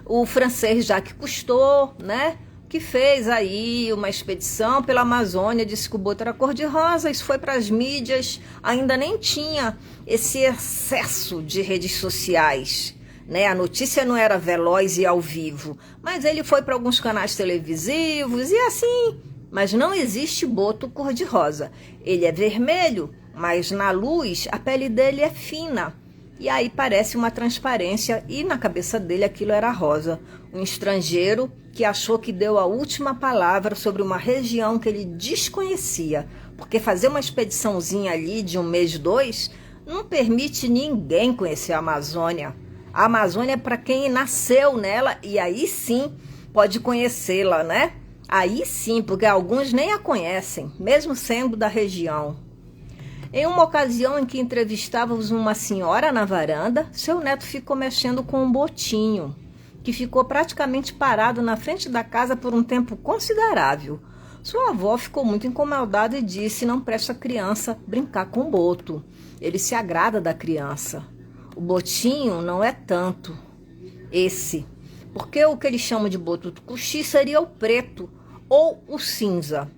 o francês Jacques Cousteau, né, que fez aí uma expedição pela Amazônia, disse que o boto era cor-de-rosa, isso foi para as mídias, ainda nem tinha esse excesso de redes sociais, né? A notícia não era veloz e ao vivo, mas ele foi para alguns canais televisivos e assim, mas não existe boto cor-de-rosa. Ele é vermelho, mas na luz a pele dele é fina. E aí parece uma transparência e na cabeça dele aquilo era rosa. Um estrangeiro que achou que deu a última palavra sobre uma região que ele desconhecia. Porque fazer uma expediçãozinha ali de 1 mês, 2, não permite ninguém conhecer a Amazônia. A Amazônia é para quem nasceu nela e aí sim pode conhecê-la, né? Aí sim, porque alguns nem a conhecem, mesmo sendo da região. Em uma ocasião em que entrevistávamos uma senhora na varanda, seu neto ficou mexendo com um botinho, que ficou praticamente parado na frente da casa por um tempo considerável. Sua avó ficou muito incomodada e disse: não presta a criança brincar com o boto. Ele se agrada da criança. O botinho não é tanto esse, porque o que eles chamam de boto tucuxi seria o preto ou o cinza.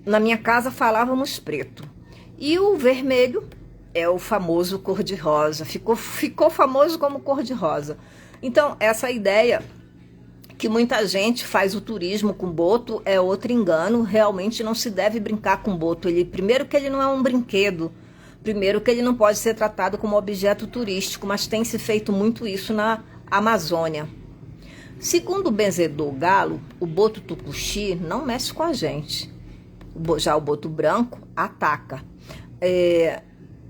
Na minha casa falávamos preto. E o vermelho é o famoso cor-de-rosa, ficou famoso como cor-de-rosa. Então, essa ideia que muita gente faz o turismo com boto é outro engano, realmente não se deve brincar com boto. Primeiro que ele não é um brinquedo, primeiro que ele não pode ser tratado como objeto turístico, mas tem se feito muito isso na Amazônia. Segundo o benzedor Galo, o boto tucuxi não mexe com a gente. Já o boto branco ataca.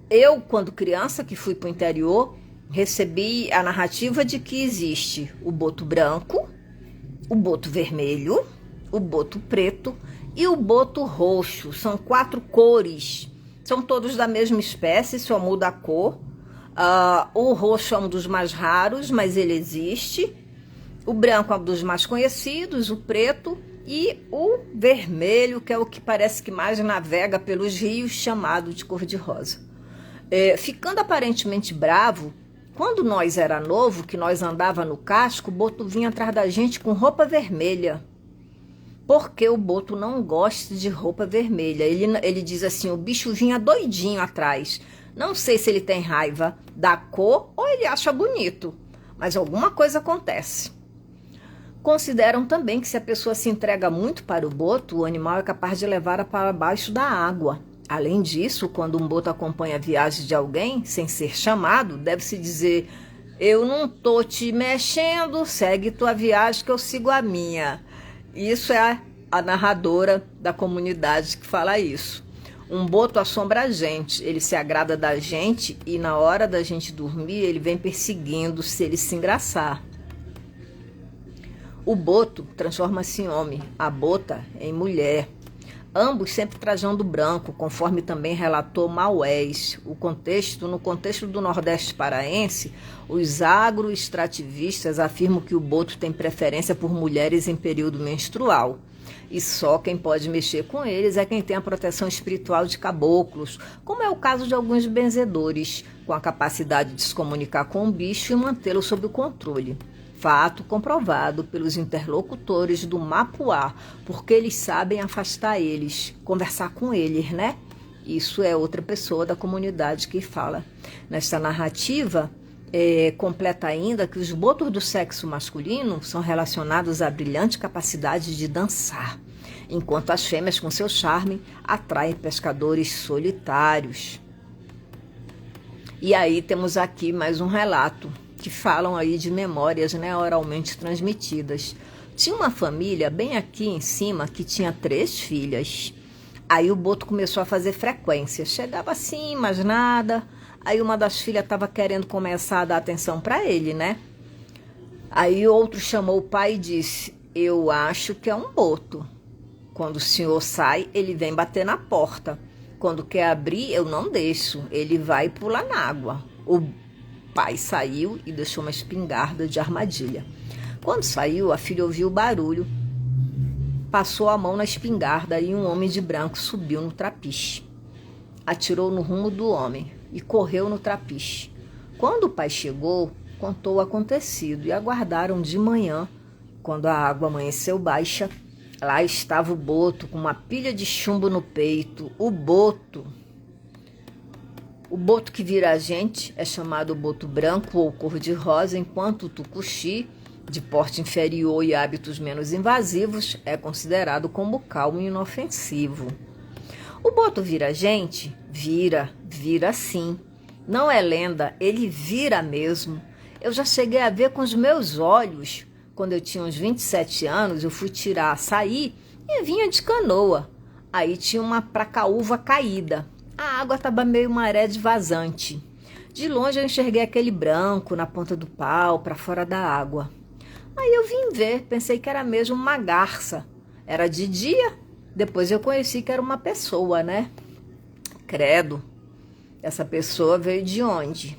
Eu, quando criança, que fui para o interior, recebi a narrativa de que existe o boto branco, o boto vermelho, o boto preto e o boto roxo. São 4 cores, são todos da mesma espécie, só muda a cor. O roxo é um dos mais raros, mas ele existe. O branco é um dos mais conhecidos, o preto e o vermelho, que é o que parece que mais navega pelos rios, chamado de cor-de-rosa. Ficando aparentemente bravo, quando nós era novo, que nós andava no casco, o boto vinha atrás da gente com roupa vermelha. Porque o boto não gosta de roupa vermelha. Ele diz assim, o bicho vinha doidinho atrás. Não sei se ele tem raiva da cor ou ele acha bonito, mas alguma coisa acontece. Consideram também que se a pessoa se entrega muito para o boto, o animal é capaz de levá-la para baixo da água. Além disso, quando um boto acompanha a viagem de alguém, sem ser chamado, deve-se dizer: eu não tô te mexendo, segue tua viagem que eu sigo a minha. Isso é a narradora da comunidade que fala isso. Um boto assombra a gente, ele se agrada da gente e na hora da gente dormir ele vem perseguindo se ele se engraçar. O boto transforma-se em homem, a bota em mulher. Ambos sempre trajando branco, conforme também relatou Maués. No contexto do Nordeste paraense, os agroextrativistas afirmam que o boto tem preferência por mulheres em período menstrual. E só quem pode mexer com eles é quem tem a proteção espiritual de caboclos, como é o caso de alguns benzedores, com a capacidade de se comunicar com o bicho e mantê-lo sob o controle. Fato comprovado pelos interlocutores do Mapuá, porque eles sabem afastar eles, conversar com eles, né? Isso é outra pessoa da comunidade que fala. Nesta narrativa, completa ainda que os botos do sexo masculino são relacionados à brilhante capacidade de dançar, enquanto as fêmeas, com seu charme, atraem pescadores solitários. E aí temos aqui mais um relato, que falam aí de memórias, né, oralmente transmitidas. Tinha uma família bem aqui em cima que tinha 3 filhas. Aí o boto começou a fazer frequência, chegava assim, mas nada. Aí uma das filhas estava querendo começar a dar atenção para ele, né? Aí outro chamou o pai e disse: eu acho que é um boto. Quando o senhor sai, ele vem bater na porta. Quando quer abrir, eu não deixo. Ele vai pular na água. O pai saiu e deixou uma espingarda de armadilha. Quando saiu, a filha ouviu o barulho. Passou a mão na espingarda e um homem de branco subiu no trapiche. Atirou no rumo do homem e correu no trapiche. Quando o pai chegou, contou o acontecido e aguardaram de manhã. Quando a água amanheceu baixa, lá estava o boto com uma pilha de chumbo no peito. O boto que vira a gente é chamado boto branco ou cor-de-rosa, enquanto o tucuxi, de porte inferior e hábitos menos invasivos, é considerado como calmo e inofensivo. O boto vira a gente? Vira sim. Não é lenda, ele vira mesmo. Eu já cheguei a ver com os meus olhos. Quando eu tinha uns 27 anos, eu fui tirar açaí e vinha de canoa. Aí tinha uma pracaúva caída. A água estava meio maré de vazante. De longe eu enxerguei aquele branco na ponta do pau, para fora da água. Aí eu vim ver, pensei que era mesmo uma garça. Era de dia, depois eu conheci que era uma pessoa, né? Credo, essa pessoa veio de onde?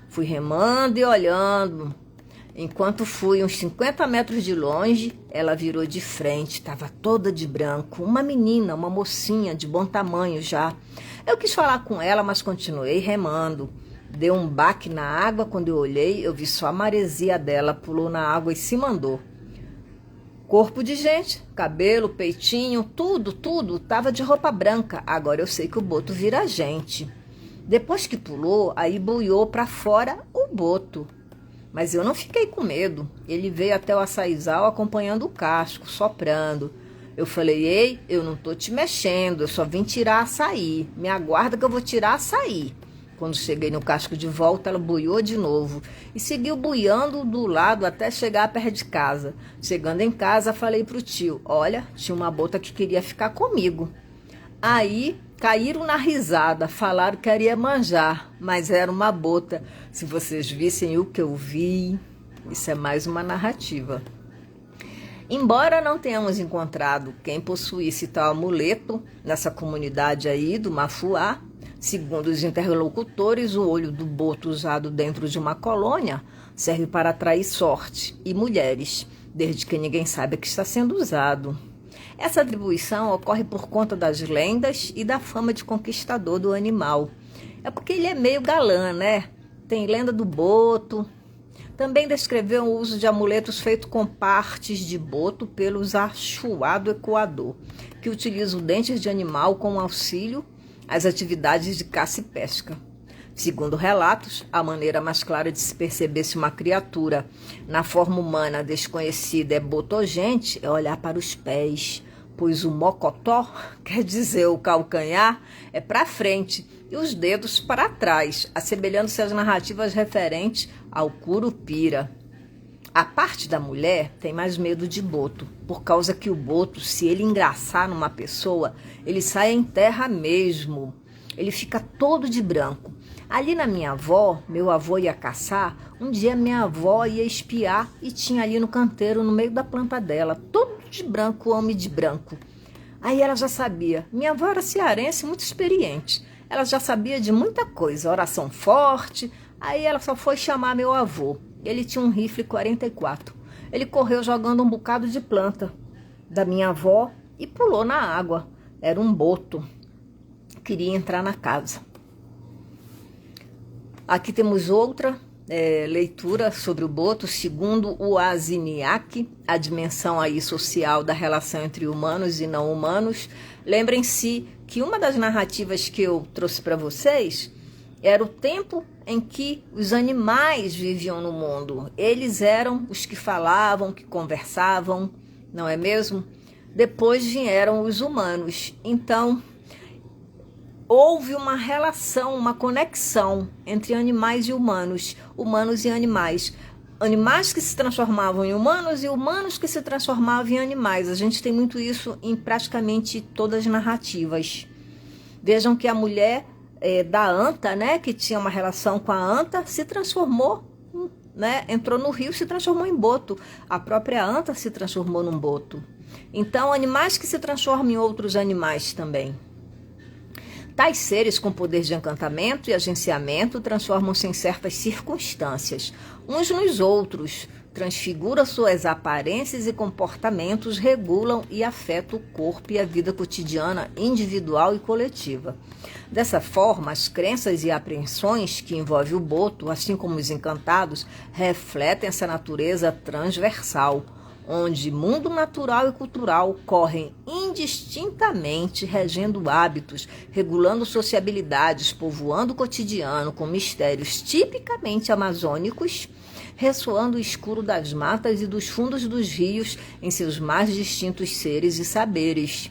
Fui remando e olhando. Enquanto fui uns 50 metros de longe, ela virou de frente, estava toda de branco. Uma menina, uma mocinha de bom tamanho já. Eu quis falar com ela, mas continuei remando. Deu um baque na água, quando eu olhei, eu vi só a maresia dela, pulou na água e se mandou. Corpo de gente, cabelo, peitinho, tudo, tava de roupa branca. Agora eu sei que o boto vira gente. Depois que pulou, aí boiou para fora o boto. Mas eu não fiquei com medo. Ele veio até o açaizal acompanhando o casco, soprando. Eu falei: ei, eu não tô te mexendo, eu só vim tirar açaí. Me aguarda que eu vou tirar açaí. Quando cheguei no casco de volta, ela boiou de novo e seguiu boiando do lado até chegar perto de casa. Chegando em casa, falei pro tio: olha, tinha uma bota que queria ficar comigo. Aí caíram na risada, falaram que queria manjar, mas era uma bota. Se vocês vissem o que eu vi, isso é mais uma narrativa. Embora não tenhamos encontrado quem possuísse tal amuleto nessa comunidade aí do Mafuá, segundo os interlocutores, o olho do boto usado dentro de uma colônia serve para atrair sorte e mulheres, desde que ninguém saiba que está sendo usado. Essa atribuição ocorre por conta das lendas e da fama de conquistador do animal. É porque ele é meio galã, né? Tem lenda do boto. Também descreveu o uso de amuletos feitos com partes de boto pelos Achuá do Equador, que utilizam dentes de animal como auxílio às atividades de caça e pesca. Segundo relatos, a maneira mais clara de se perceber se uma criatura na forma humana desconhecida é boto ou gente é olhar para os pés, pois o mocotó, quer dizer o calcanhar, é para frente e os dedos para trás, assemelhando-se às narrativas referentes ao curupira. A parte da mulher tem mais medo de boto, por causa que o boto, se ele engraçar numa pessoa, ele sai em terra mesmo. Ele fica todo de branco. Ali na minha avó, meu avô ia caçar, um dia minha avó ia espiar e tinha ali no canteiro, no meio da planta dela, todo de branco, homem de branco. Aí ela já sabia. Minha avó era cearense, muito experiente. Ela já sabia de muita coisa, oração forte. Aí ela só foi chamar meu avô. Ele tinha um rifle 44. Ele correu jogando um bocado de planta. da minha avó e pulou na água. Era um boto, queria entrar na casa. Aqui temos outra leitura sobre o boto, segundo o Wozniak, a dimensão aí social da relação entre humanos e não humanos. Lembrem-se que uma das narrativas que eu trouxe para vocês era o tempo em que os animais viviam no mundo. Eles eram os que falavam, que conversavam, não é mesmo? Depois vieram os humanos. Então, houve uma relação, uma conexão entre animais e humanos e animais. Animais que se transformavam em humanos e humanos que se transformavam em animais. A gente tem muito isso em praticamente todas as narrativas. Vejam que a mulher da anta, né, que tinha uma relação com a anta, se transformou, né, entrou no rio, se transformou em boto. A própria anta se transformou num boto. Então, animais que se transformam em outros animais também. Tais seres com poder de encantamento e agenciamento transformam-se em certas circunstâncias, uns nos outros, transfiguram suas aparências e comportamentos, regulam e afetam o corpo e a vida cotidiana, individual e coletiva. Dessa forma, as crenças e apreensões que envolvem o boto, assim como os encantados, refletem essa natureza transversal, onde mundo natural e cultural correm indistintamente, regendo hábitos, regulando sociabilidades, povoando o cotidiano com mistérios tipicamente amazônicos, ressoando o escuro das matas e dos fundos dos rios em seus mais distintos seres e saberes,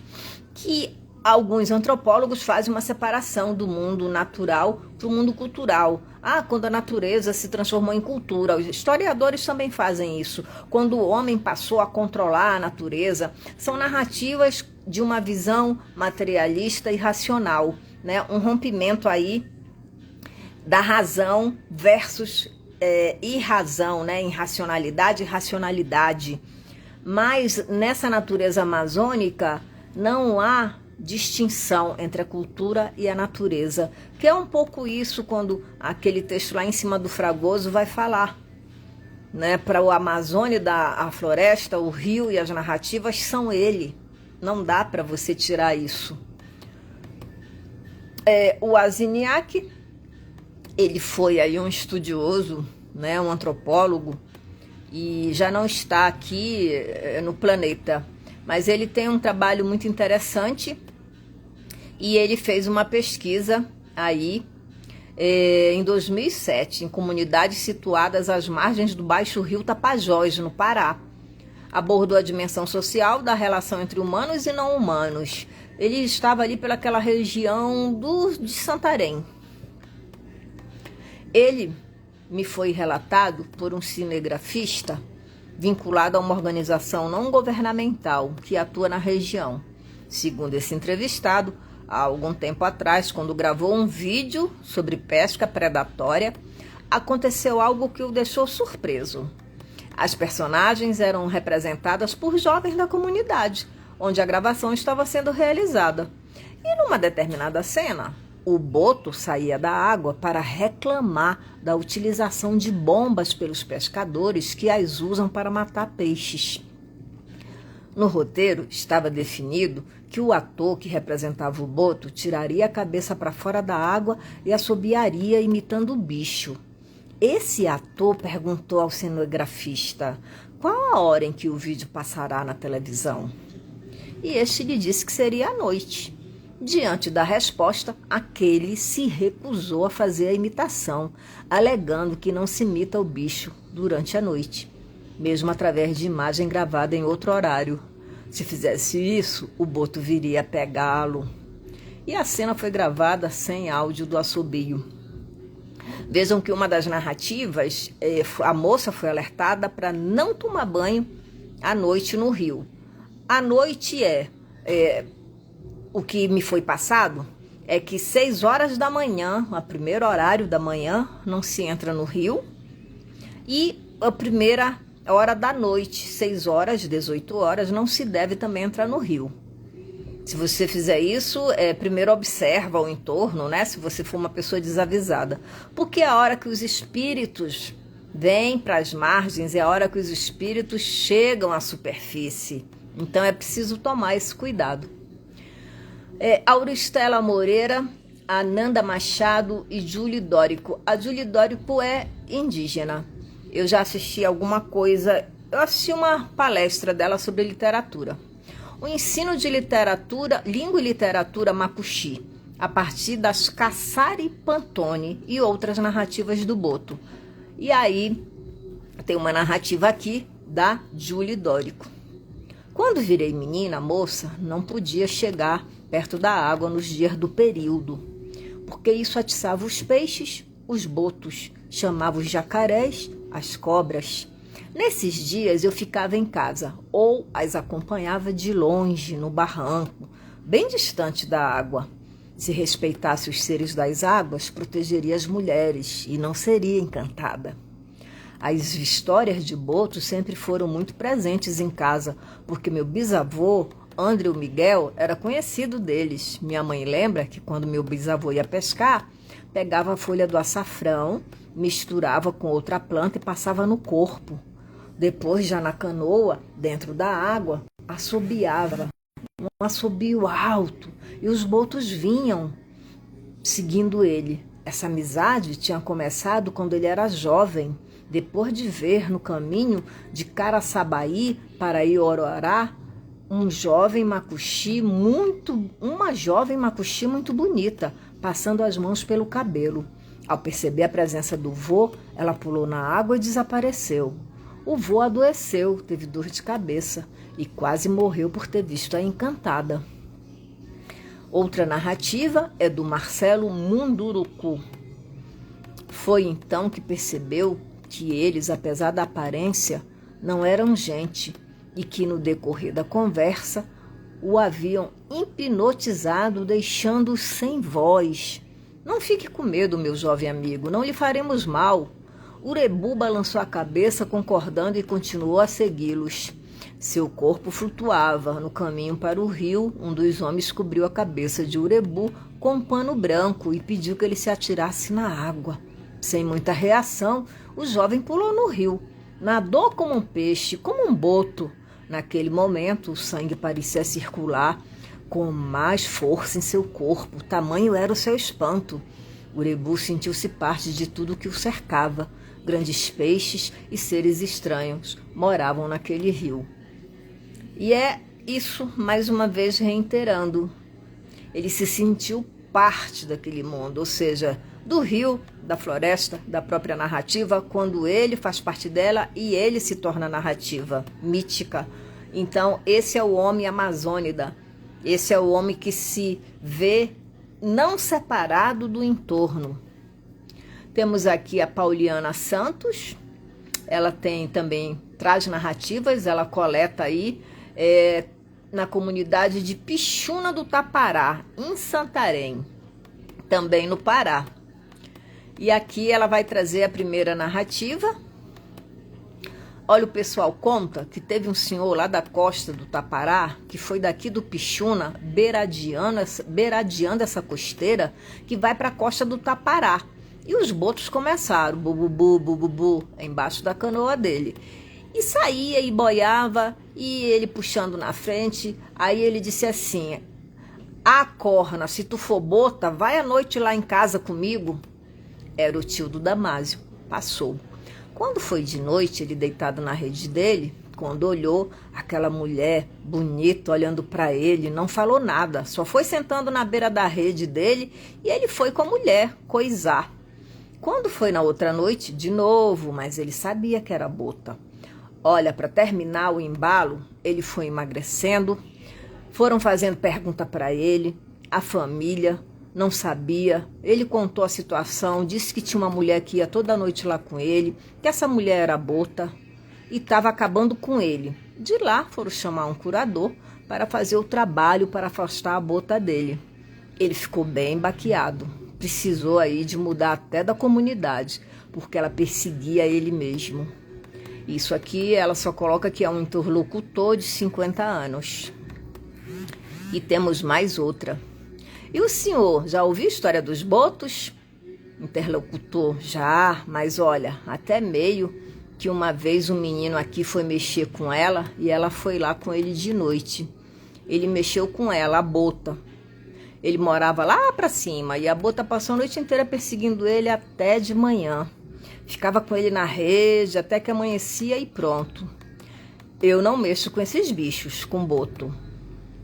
que alguns antropólogos fazem uma separação do mundo natural para o mundo cultural. Quando a natureza se transformou em cultura. Os historiadores também fazem isso. Quando o homem passou a controlar a natureza. São narrativas de uma visão materialista e racional, né? Um rompimento aí da razão versus irrazão, né? Irracionalidade e racionalidade. Mas nessa natureza amazônica não há distinção entre a cultura e a natureza, que é um pouco isso quando aquele texto lá em cima do Fragoso vai falar, né? Para o Amazônia, a floresta, o rio e as narrativas são ele, não dá para você tirar isso. O Wozniak, ele foi aí um estudioso, né? Um antropólogo, e já não está aqui no planeta, mas ele tem um trabalho muito interessante e ele fez uma pesquisa aí em 2007 em comunidades situadas às margens do Baixo Rio Tapajós, no Pará. Abordou a dimensão social da relação entre humanos e não humanos. Ele estava ali pelaquela região de Santarém. Ele me foi relatado por um cinegrafista vinculado a uma organização não governamental que atua na região. Segundo esse entrevistado, há algum tempo atrás, quando gravou um vídeo sobre pesca predatória, aconteceu algo que o deixou surpreso. As personagens eram representadas por jovens da comunidade, onde a gravação estava sendo realizada. E numa determinada cena, o boto saía da água para reclamar da utilização de bombas pelos pescadores que as usam para matar peixes. No roteiro estava definido que o ator que representava o boto tiraria a cabeça para fora da água e assobiaria imitando o bicho. Esse ator perguntou ao cinegrafista qual a hora em que o vídeo passará na televisão. E este lhe disse que seria à noite. Diante da resposta, aquele se recusou a fazer a imitação, alegando que não se imita o bicho durante a noite, mesmo através de imagem gravada em outro horário. Se fizesse isso, o boto viria a pegá-lo. E a cena foi gravada sem áudio do assobio. Vejam que uma das narrativas, a moça foi alertada para não tomar banho à noite no rio. À noite o que me foi passado é que 6 horas da manhã, o primeiro horário da manhã, não se entra no rio. E a primeira hora da noite, 6 horas, 18 horas, não se deve também entrar no rio. Se você fizer isso, primeiro observa o entorno, né? Se você for uma pessoa desavisada. Porque é a hora que os espíritos vêm para as margens, é a hora que os espíritos chegam à superfície, Então é preciso tomar esse cuidado. Auristela Moreira, Ananda Machado e Julie Dórico. A Julie Dórico é indígena. Eu já assisti alguma coisa, eu assisti uma palestra dela sobre literatura. O ensino de literatura, língua e literatura macuxi, a partir das Cassari Pantone e outras narrativas do Boto. E aí tem uma narrativa aqui da Julie Dórico. Quando virei menina, moça, não podia chegar perto da água nos dias do período, porque isso atiçava os peixes, os botos, chamava os jacarés, as cobras. Nesses dias eu ficava em casa ou as acompanhava de longe no barranco, bem distante da água. Se respeitasse os seres das águas, protegeria as mulheres e não seria encantada. As histórias de boto sempre foram muito presentes em casa, porque meu bisavô, André Miguel, era conhecido deles. Minha mãe lembra que quando meu bisavô ia pescar, pegava a folha do açafrão, misturava com outra planta e passava no corpo. Depois, já na canoa, dentro da água, assobiava, um assobio alto, e os botos vinham seguindo ele. Essa amizade tinha começado quando ele era jovem, depois de ver no caminho de Caraçabaí para Iororá uma jovem macuxi muito bonita, passando as mãos pelo cabelo. Ao perceber a presença do vô, ela pulou na água e desapareceu. O vô adoeceu, teve dor de cabeça e quase morreu por ter visto a encantada. Outra narrativa é do Marcelo Munduruku. Foi então que percebeu que eles, apesar da aparência, não eram gente e que no decorrer da conversa o haviam hipnotizado, deixando-o sem voz. Não fique com medo, meu jovem amigo, não lhe faremos mal. Urebu balançou a cabeça, concordando, e continuou a segui-los. Seu corpo flutuava. No caminho para o rio, um dos homens cobriu a cabeça de Urebu com um pano branco e pediu que ele se atirasse na água. Sem muita reação, o jovem pulou no rio. Nadou como um peixe, como um boto. Naquele momento, o sangue parecia circular com mais força em seu corpo. Tamanho era o seu espanto. Urebu sentiu-se parte de tudo que o cercava. Grandes peixes e seres estranhos moravam naquele rio. E é isso, mais uma vez reiterando. Ele se sentiu parte daquele mundo, ou seja, do rio, da floresta, da própria narrativa, quando ele faz parte dela e ele se torna narrativa, mítica. Então, esse é o homem amazônida, esse é o homem que se vê não separado do entorno. Temos aqui a Pauliana Santos, ela tem também, traz narrativas, ela coleta aí na comunidade de Pixuna do Tapará, em Santarém, também no Pará. E aqui ela vai trazer a primeira narrativa. Olha, o pessoal conta que teve um senhor lá da costa do Tapará, que foi daqui do Pixuna, beiradeando essa costeira, que vai para a costa do Tapará. E os botos começaram, bububu, bububu, embaixo da canoa dele. E saía e boiava, e ele puxando na frente. Aí ele disse assim: corna, se tu for bota, vai à noite lá em casa comigo. Era o tio do Damásio. Passou. Quando foi de noite, ele deitado na rede dele, quando olhou aquela mulher bonita olhando para ele, não falou nada, só foi sentando na beira da rede dele e ele foi com a mulher coisar. Quando foi na outra noite, de novo, mas ele sabia que era bota. Olha, para terminar o embalo, ele foi emagrecendo, foram fazendo pergunta para ele, a família não sabia, ele contou a situação, disse que tinha uma mulher que ia toda noite lá com ele, que essa mulher era bota e estava acabando com ele. De lá foram chamar um curador para fazer o trabalho para afastar a bota dele. Ele ficou bem baqueado, precisou aí de mudar até da comunidade, porque ela perseguia ele mesmo. Isso aqui ela só coloca que é um interlocutor de 50 anos. E temos mais outra. E o senhor, já ouviu a história dos botos? Interlocutor, já, mas olha, até meio que uma vez um menino aqui foi mexer com ela e ela foi lá com ele de noite. Ele mexeu com ela, a Bota. Ele morava lá pra cima e a Bota passou a noite inteira perseguindo ele até de manhã. Ficava com ele na rede até que amanhecia e pronto. Eu não mexo com esses bichos, com Boto.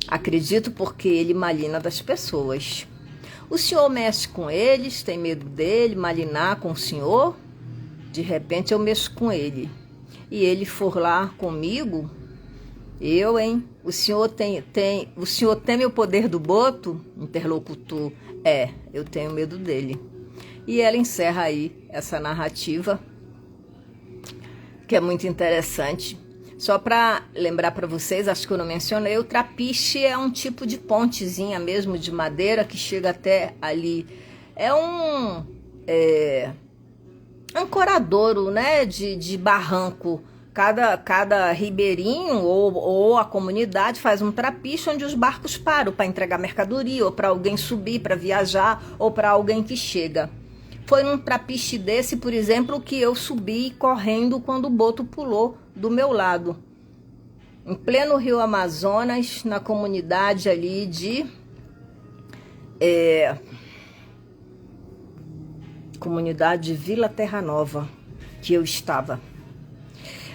Acredito porque ele malina das pessoas. O senhor mexe com eles, tem medo dele, malinar com o senhor? De repente eu mexo com ele. E ele for lá comigo, hein? O senhor teme o poder do Boto? Interlocutor. Eu tenho medo dele. E ela encerra aí essa narrativa, que é muito interessante. Só para lembrar para vocês, acho que eu não mencionei, o trapiche é um tipo de pontezinha mesmo de madeira que chega até ali. É um ancoradouro, né, de barranco. Cada ribeirinho ou a comunidade faz um trapiche onde os barcos param para entregar mercadoria, ou para alguém subir para viajar, ou para alguém que chega. Foi num trapiche desse, por exemplo, que eu subi correndo quando o Boto pulou do meu lado. Em pleno Rio Amazonas, na comunidade ali de... comunidade de Vila Terra Nova, que eu estava.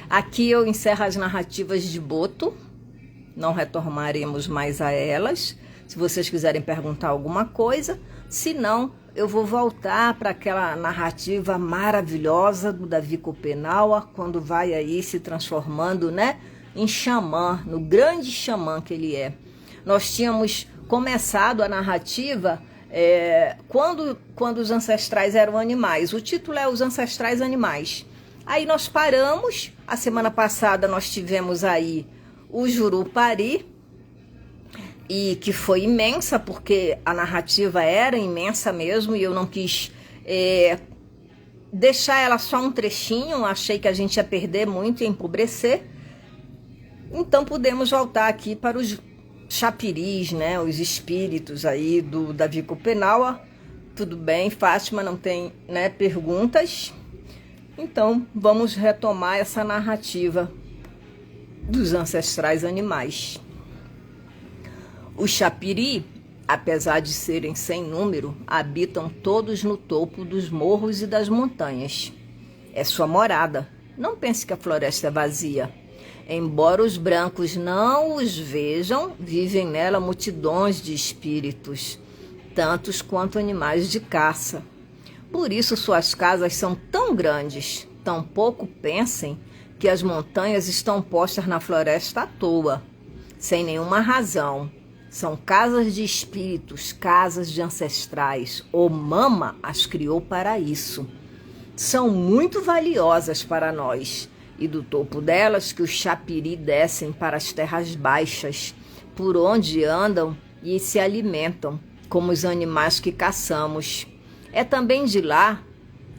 Aqui eu encerro as narrativas de Boto. Não retornaremos mais a elas. Se vocês quiserem perguntar alguma coisa, se não... eu vou voltar para aquela narrativa maravilhosa do Davi Copenaua, quando vai aí se transformando, né, em xamã, no grande xamã que ele é. Nós tínhamos começado a narrativa quando os ancestrais eram animais. O título é Os Ancestrais Animais. Aí nós paramos, a semana passada nós tivemos aí o Jurupari, e que foi imensa, porque a narrativa era imensa mesmo, e eu não quis deixar ela só um trechinho, achei que a gente ia perder muito e empobrecer. Então podemos voltar aqui para os chapiris, né, os espíritos aí do Davi Copenaua. Tudo bem, Fátima, não tem, né, perguntas? Então vamos retomar essa narrativa dos ancestrais animais. Os chapiri, apesar de serem sem número, habitam todos no topo dos morros e das montanhas. É sua morada. Não pense que a floresta é vazia. Embora os brancos não os vejam, vivem nela multidões de espíritos, tantos quanto animais de caça. Por isso suas casas são tão grandes. Tampouco pensem que as montanhas estão postas na floresta à toa, sem nenhuma razão. São casas de espíritos, casas de ancestrais. O Mama as criou para isso. São muito valiosas para nós. E do topo delas que os chapiri descem para as terras baixas, por onde andam e se alimentam, como os animais que caçamos. É também de lá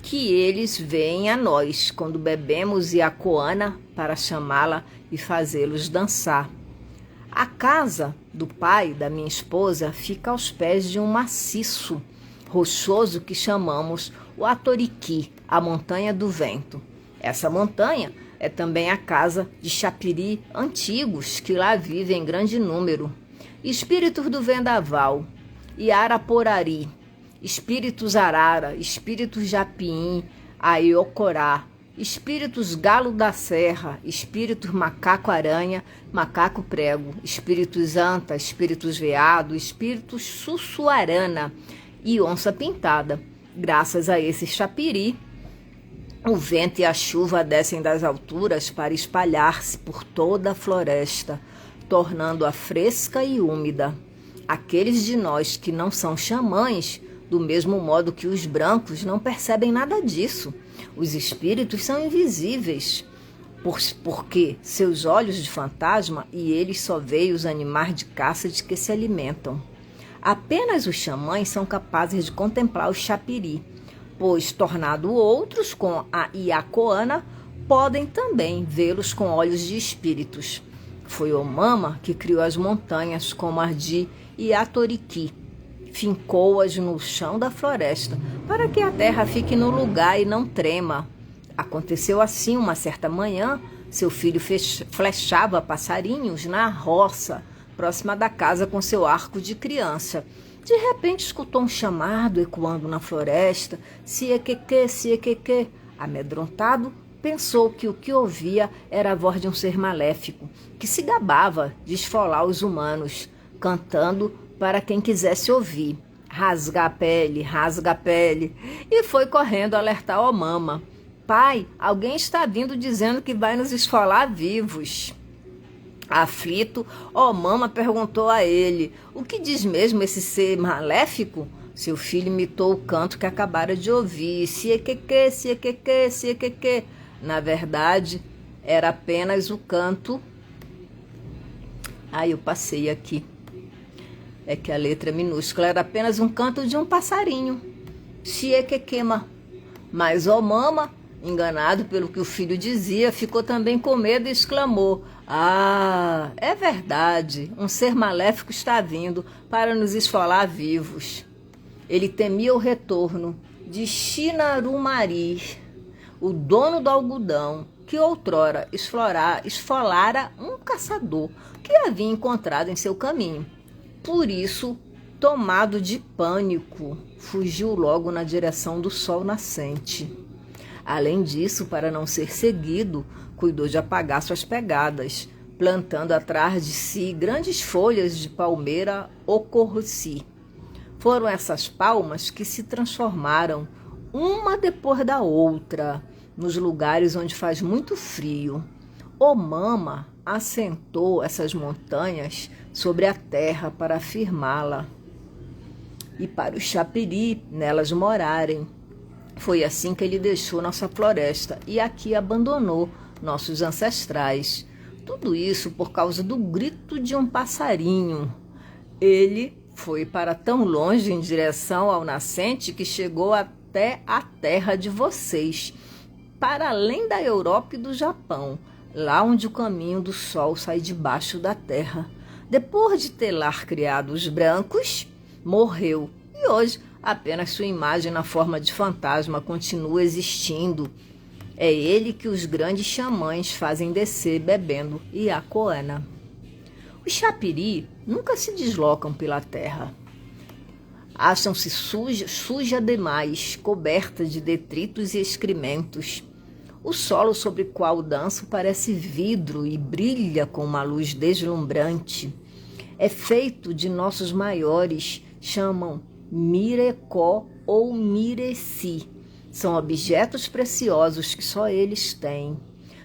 que eles vêm a nós, quando bebemos Iacoana para chamá-la e fazê-los dançar. A casa do pai da minha esposa fica aos pés de um maciço rochoso que chamamos o Atoriqui, a Montanha do Vento. Essa montanha é também a casa de chapiri antigos que lá vivem em grande número. Espíritos do vendaval, Iaraporari, espíritos arara, espíritos japim, aiocorá, espíritos galo da serra, espíritos macaco-aranha, macaco-prego, espíritos anta, espíritos veado, espíritos sussuarana e onça-pintada. Graças a esse chapiri, o vento e a chuva descem das alturas para espalhar-se por toda a floresta, tornando-a fresca e úmida. Aqueles de nós que não são xamãs, do mesmo modo que os brancos, não percebem nada disso. Os espíritos são invisíveis, porque seus olhos de fantasma e eles só veem os animais de caça de que se alimentam. Apenas os xamãs são capazes de contemplar os chapiri, pois, tornado outros com a Iacoana, podem também vê-los com olhos de espíritos. Foi o Mama que criou as montanhas como as de Iatoriqui, fincou-as no chão da floresta, para que a terra fique no lugar e não trema. Aconteceu assim uma certa manhã, seu filho flechava passarinhos na roça, próxima da casa com seu arco de criança. De repente escutou um chamado ecoando na floresta, siequeque, siequeque. Amedrontado, pensou que o que ouvia era a voz de um ser maléfico, que se gabava de esfolar os humanos, cantando para quem quisesse ouvir. Rasga a pele, e foi correndo alertar Omama. Pai, alguém está vindo dizendo que vai nos esfolar vivos. Aflito, Omama perguntou a ele, o que diz mesmo esse ser maléfico? Seu filho imitou o canto que acabara de ouvir, siequeque, siequeque, siequeque. Na verdade, era apenas o canto. Eu passei aqui. É que a letra é minúscula, era apenas um canto de um passarinho. Siequequema. Mas Omama, enganado pelo que o filho dizia, ficou também com medo e exclamou, é verdade, um ser maléfico está vindo para nos esfolar vivos. Ele temia o retorno de Chinarumari, o dono do algodão, que outrora esfolara um caçador que havia encontrado em seu caminho. Por isso, tomado de pânico, fugiu logo na direção do sol nascente. Além disso, para não ser seguido, cuidou de apagar suas pegadas, plantando atrás de si grandes folhas de palmeira ocorci. Foram essas palmas que se transformaram, uma depois da outra, nos lugares onde faz muito frio. Omama assentou essas montanhas sobre a terra para firmá-la e para os chapiri nelas morarem. Foi assim que ele deixou nossa floresta e aqui abandonou nossos ancestrais. Tudo isso por causa do grito de um passarinho. Ele foi para tão longe em direção ao nascente que chegou até a terra de vocês, para além da Europa e do Japão, lá onde o caminho do sol sai debaixo da terra. Depois de ter lá criado os brancos, morreu e hoje apenas sua imagem na forma de fantasma continua existindo. É ele que os grandes xamãs fazem descer bebendo Iacoana. Os chapiri nunca se deslocam pela terra. Acham-se suja demais, coberta de detritos e excrementos. O solo sobre o qual dançam parece vidro e brilha com uma luz deslumbrante. É feito de nossos maiores, chamam mirecó ou mireci. São objetos preciosos que só eles têm.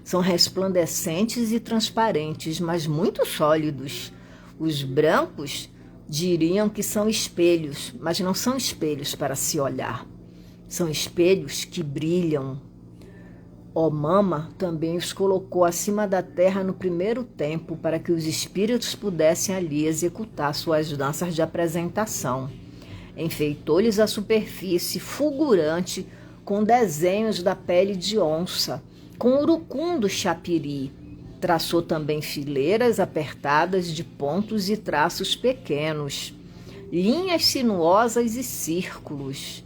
São resplandecentes e transparentes, mas muito sólidos. Os brancos diriam que são espelhos, mas não são espelhos para se olhar. São espelhos que brilham. Omama também os colocou acima da terra no primeiro tempo para que os espíritos pudessem ali executar suas danças de apresentação. Enfeitou-lhes a superfície fulgurante com desenhos da pele de onça, com o urucum do chapiri. Traçou também fileiras apertadas de pontos e traços pequenos, linhas sinuosas e círculos.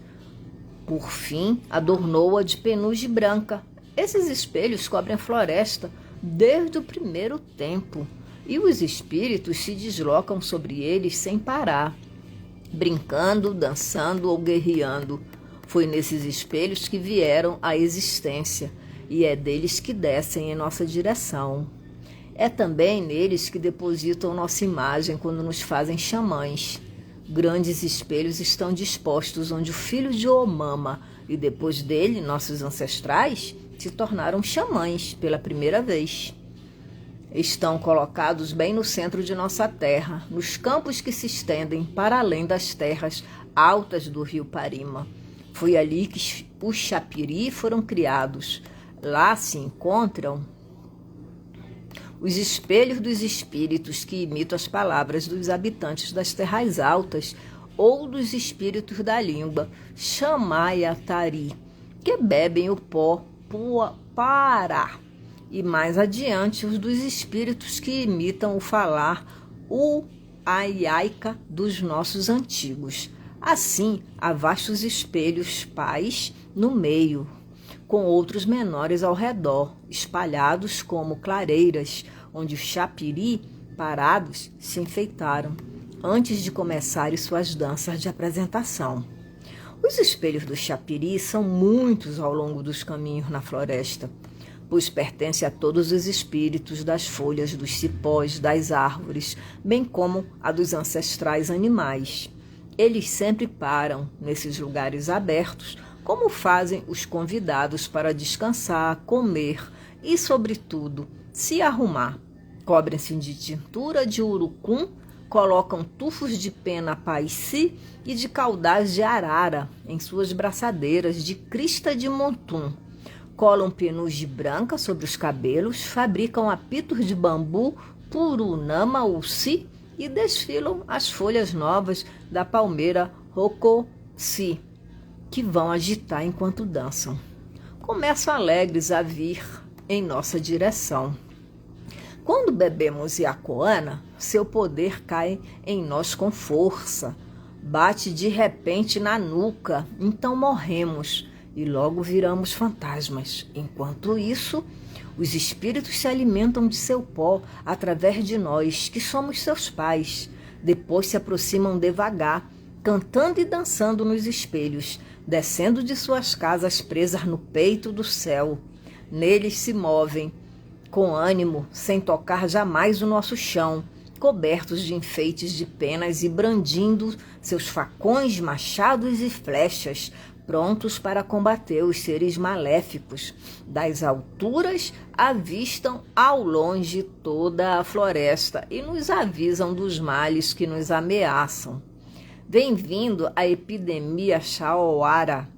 Por fim, adornou-a de penugem branca. Esses espelhos cobrem a floresta desde o primeiro tempo, e os espíritos se deslocam sobre eles sem parar, brincando, dançando ou guerreando. Foi nesses espelhos que vieram à existência, e é deles que descem em nossa direção. É também neles que depositam nossa imagem quando nos fazem xamãs. Grandes espelhos estão dispostos onde o filho de Omama e depois dele, nossos ancestrais, se tornaram xamãs pela primeira vez. Estão colocados bem no centro de nossa terra, nos campos que se estendem para além das terras altas do rio Parima. Foi ali que os chapiri foram criados. Lá se encontram os espelhos dos espíritos que imitam as palavras dos habitantes das terras altas ou dos espíritos da língua Chamaiatari, que bebem o pó Pará. E mais adiante os dos espíritos que imitam o falar Aiaica dos nossos antigos. Assim, há vastos espelhos pais no meio, com outros menores ao redor, espalhados como clareiras, onde os chapiri, parados, se enfeitaram, antes de começarem suas danças de apresentação. Os espelhos do chapiri são muitos ao longo dos caminhos na floresta, pois pertence a todos os espíritos das folhas, dos cipós, das árvores, bem como a dos ancestrais animais. Eles sempre param nesses lugares abertos, como fazem os convidados para descansar, comer e, sobretudo, se arrumar. Cobrem-se de tintura de urucum, colocam tufos de pena paici e de caudais de arara em suas braçadeiras de crista de montum. Colam penugem branca sobre os cabelos, fabricam apitos de bambu, purunama ou si e desfilam as folhas novas da palmeira rococi, que vão agitar enquanto dançam. Começam alegres a vir em nossa direção. Quando bebemos iacoana, seu poder cai em nós com força, bate de repente na nuca, então morremos e logo viramos fantasmas. Enquanto isso, os espíritos se alimentam de seu pó através de nós, que somos seus pais. Depois se aproximam devagar, cantando e dançando nos espelhos, descendo de suas casas presas no peito do céu. Neles se movem, com ânimo, sem tocar jamais o nosso chão, cobertos de enfeites de penas e brandindo seus facões, machados e flechas, prontos para combater os seres maléficos. Das alturas avistam ao longe toda a floresta e nos avisam dos males que nos ameaçam. Vem vindo a epidemia Chauara.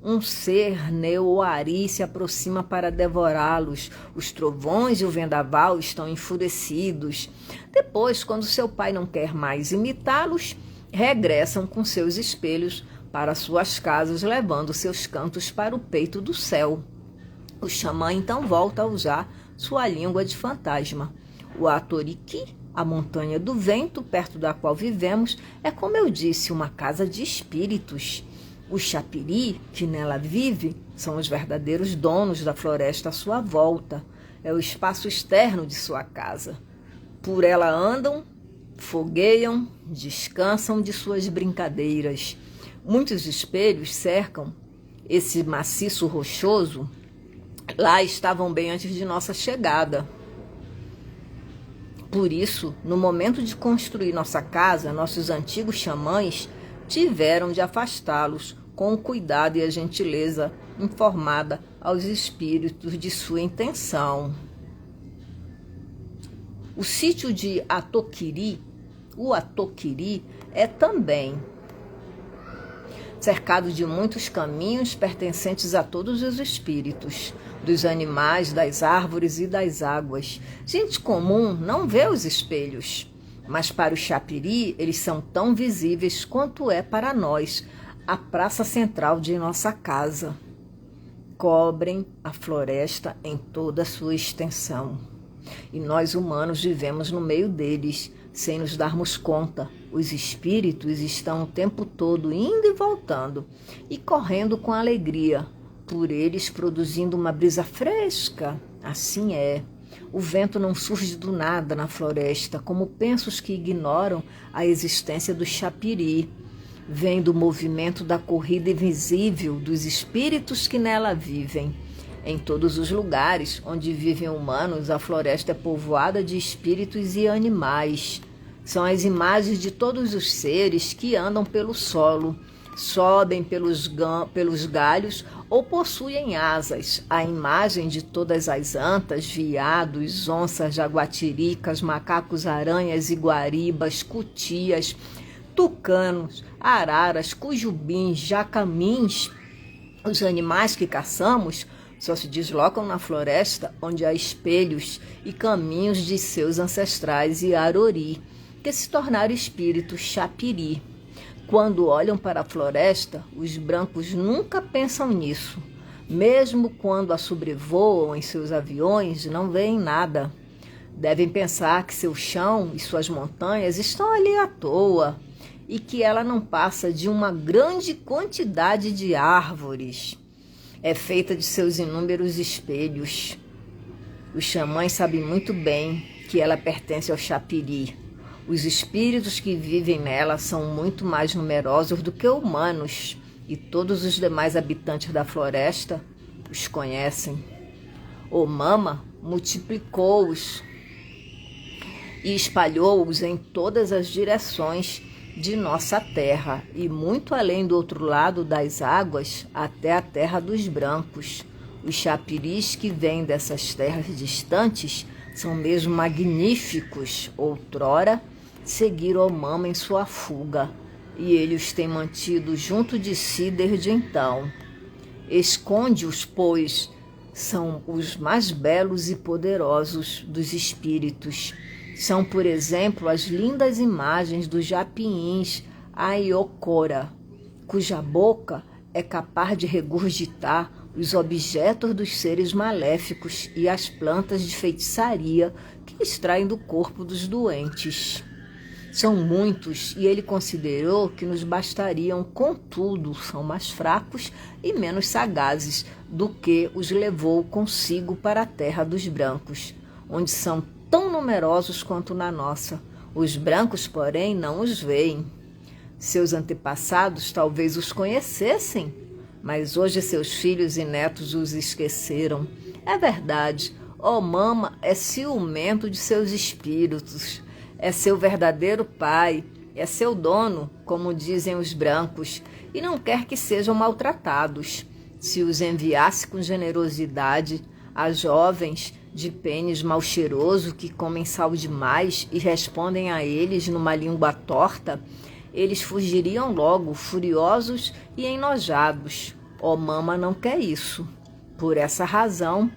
Um ser Neuari se aproxima para devorá-los. Os trovões e o vendaval estão enfurecidos. Depois, quando seu pai não quer mais imitá-los, regressam com seus espelhos para suas casas, levando seus cantos para o peito do céu. O xamã então volta a usar sua língua de fantasma. O Atoriki, a montanha do vento, perto da qual vivemos, é, como eu disse, uma casa de espíritos. Os chapiri, que nela vive, são os verdadeiros donos da floresta à sua volta. É o espaço externo de sua casa. Por ela andam, fogueiam, descansam de suas brincadeiras. Muitos espelhos cercam esse maciço rochoso. Lá estavam bem antes de nossa chegada. Por isso, no momento de construir nossa casa, nossos antigos xamãs tiveram de afastá-los com o cuidado e a gentileza informada aos espíritos de sua intenção. O sítio de Atoquiri, o Atoquiri, é também cercado de muitos caminhos pertencentes a todos os espíritos, dos animais, das árvores e das águas. Gente comum não vê os espelhos, mas para o chapiri eles são tão visíveis quanto é para nós a praça central de nossa casa. Cobrem a floresta em toda a sua extensão. E nós humanos vivemos no meio deles, sem nos darmos conta. Os espíritos estão o tempo todo indo e voltando, e correndo com alegria, por eles produzindo uma brisa fresca. Assim é. O vento não surge do nada na floresta, como pensam os que ignoram a existência do chapiri. Vem do movimento da corrida invisível dos espíritos que nela vivem. Em todos os lugares onde vivem humanos, a floresta é povoada de espíritos e animais. São as imagens de todos os seres que andam pelo solo, sobem pelos galhos ou possuem asas. A imagem de todas as antas, veados, onças, jaguatiricas, macacos, aranhas, iguaribas, cutias, tucanos, araras, cujubins, jacamins. Os animais que caçamos só se deslocam na floresta onde há espelhos e caminhos de seus ancestrais e arori, que se tornaram espíritos chapiri. Quando olham para a floresta, os brancos nunca pensam nisso. Mesmo quando a sobrevoam em seus aviões, não veem nada. Devem pensar que seu chão e suas montanhas estão ali à toa e que ela não passa de uma grande quantidade de árvores. É feita de seus inúmeros espelhos. Os xamãs sabem muito bem que ela pertence ao Chapiri. Os espíritos que vivem nela são muito mais numerosos do que humanos, e todos os demais habitantes da floresta os conhecem. Omama multiplicou-os e espalhou-os em todas as direções de nossa terra, e muito além do outro lado das águas, até a terra dos brancos. Os chapiris que vêm dessas terras distantes são mesmo magníficos. Outrora seguiram Omama em sua fuga, e ele os tem mantido junto de si desde então. Esconde-os, pois são os mais belos e poderosos dos espíritos. São, por exemplo, as lindas imagens dos japiins Aiokora, cuja boca é capaz de regurgitar os objetos dos seres maléficos e as plantas de feitiçaria que extraem do corpo dos doentes. São muitos, e ele considerou que nos bastariam, contudo, são mais fracos e menos sagazes do que os levou consigo para a terra dos brancos, onde são tão numerosos quanto na nossa. Os brancos, porém, não os veem. Seus antepassados talvez os conhecessem, mas hoje seus filhos e netos os esqueceram. É verdade, Omama é ciumento de seus espíritos, é seu verdadeiro pai, é seu dono, como dizem os brancos, e não quer que sejam maltratados. Se os enviasse com generosidade a jovens de pênis mal cheiroso que comem sal demais e respondem a eles numa língua torta, eles fugiriam logo, furiosos e enojados. Omama não quer isso. Por essa razão,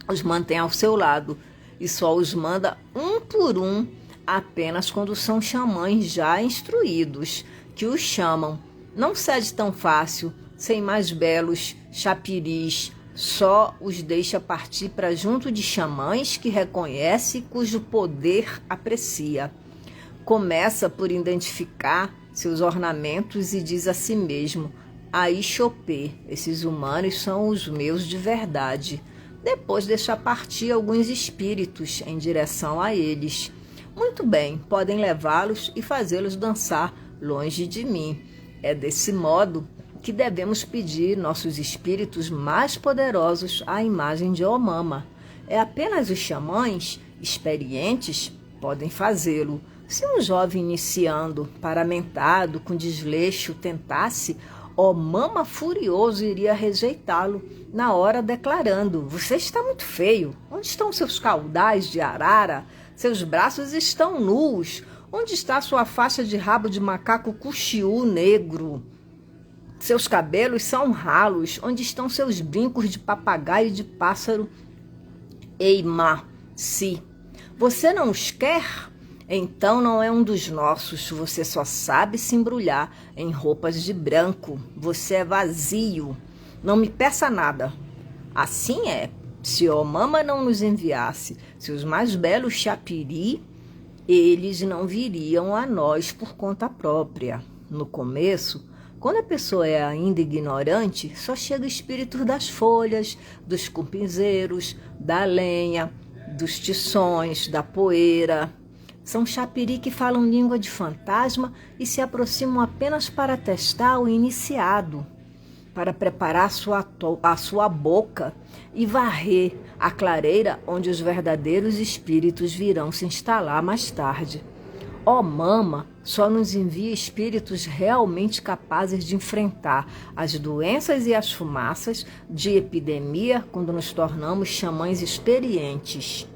os mantém ao seu lado e só os manda um por um, apenas quando são xamãs já instruídos, que os chamam. Não cede tão fácil, sem mais belos chapiris, só os deixa partir para junto de xamãs que reconhece e cujo poder aprecia. Começa por identificar seus ornamentos e diz a si mesmo: aí Chopé, esses humanos são os meus de verdade. Depois deixa partir alguns espíritos em direção a eles. Muito bem, podem levá-los e fazê-los dançar longe de mim. É desse modo que devemos pedir nossos espíritos mais poderosos à imagem de Omama. É apenas os xamãs experientes podem fazê-lo. Se um jovem iniciando, paramentado, com desleixo, tentasse, Omama furioso iria rejeitá-lo na hora, declarando: você está muito feio. Onde estão seus caudais de arara? Seus braços estão nus. Onde está sua faixa de rabo de macaco cuxiú negro? Seus cabelos são ralos. Onde estão seus brincos de papagaio e de pássaro? Eimá, si. Você não os quer? Então não é um dos nossos. Você só sabe se embrulhar em roupas de branco. Você é vazio. Não me peça nada. Assim é. Se Omama não nos enviasse seus mais belos chapiri, eles não viriam a nós por conta própria. No começo, quando a pessoa é ainda ignorante, só chega espíritos das folhas, dos cupinzeiros, da lenha, dos tições, da poeira. São chapiri que falam língua de fantasma e se aproximam apenas para testar o iniciado, para preparar a sua boca e varrer a clareira onde os verdadeiros espíritos virão se instalar mais tarde. Omama só nos envia espíritos realmente capazes de enfrentar as doenças e as fumaças de epidemia quando nos tornamos xamãs experientes,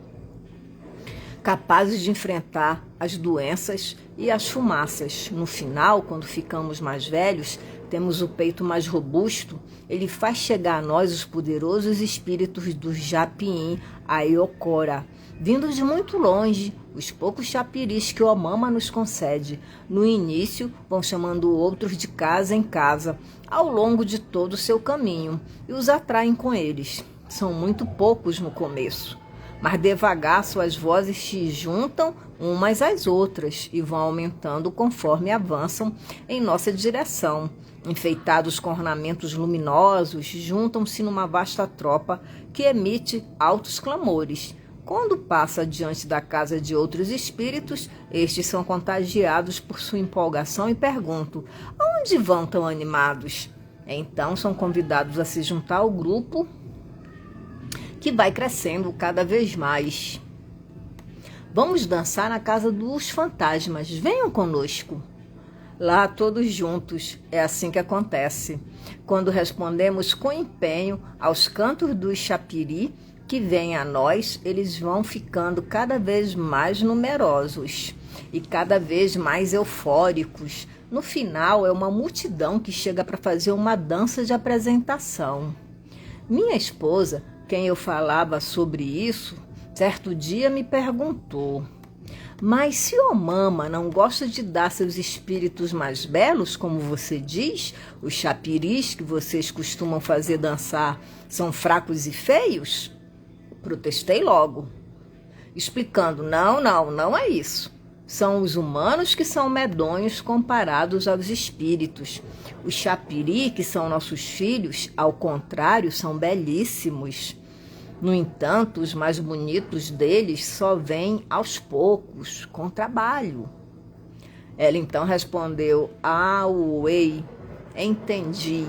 capazes de enfrentar as doenças e as fumaças. No final, quando ficamos mais velhos, temos o peito mais robusto, ele faz chegar a nós os poderosos espíritos do Japim Aiokora, vindos de muito longe, os poucos chapiris que Omama nos concede. No início, vão chamando outros de casa em casa, ao longo de todo o seu caminho, e os atraem com eles. São muito poucos no começo, mas devagar suas vozes se juntam umas às outras e vão aumentando conforme avançam em nossa direção. enfeitados com ornamentos luminosos, juntam-se numa vasta tropa que emite altos clamores. Quando passa diante da casa de outros espíritos, estes são contagiados por sua empolgação e perguntam: aonde vão tão animados? Então são convidados a se juntar ao grupo que vai crescendo cada vez mais. Vamos dançar na casa dos fantasmas, venham conosco. Lá todos juntos, é assim que acontece. Quando respondemos com empenho aos cantos dos chapiri que vêm a nós, eles vão ficando cada vez mais numerosos e cada vez mais eufóricos. No final, é uma multidão que chega para fazer uma dança de apresentação. Minha esposa, quem eu falava sobre isso, certo dia me perguntou: mas se o mama não gosta de dar seus espíritos mais belos, como você diz, os chapiris que vocês costumam fazer dançar são fracos e feios? Protestei logo, explicando: não é isso. São os humanos que são medonhos comparados aos espíritos. Os chapiri, que são nossos filhos, ao contrário, são belíssimos. No entanto, os mais bonitos deles só vêm aos poucos, com trabalho. Ela então respondeu: uei, entendi.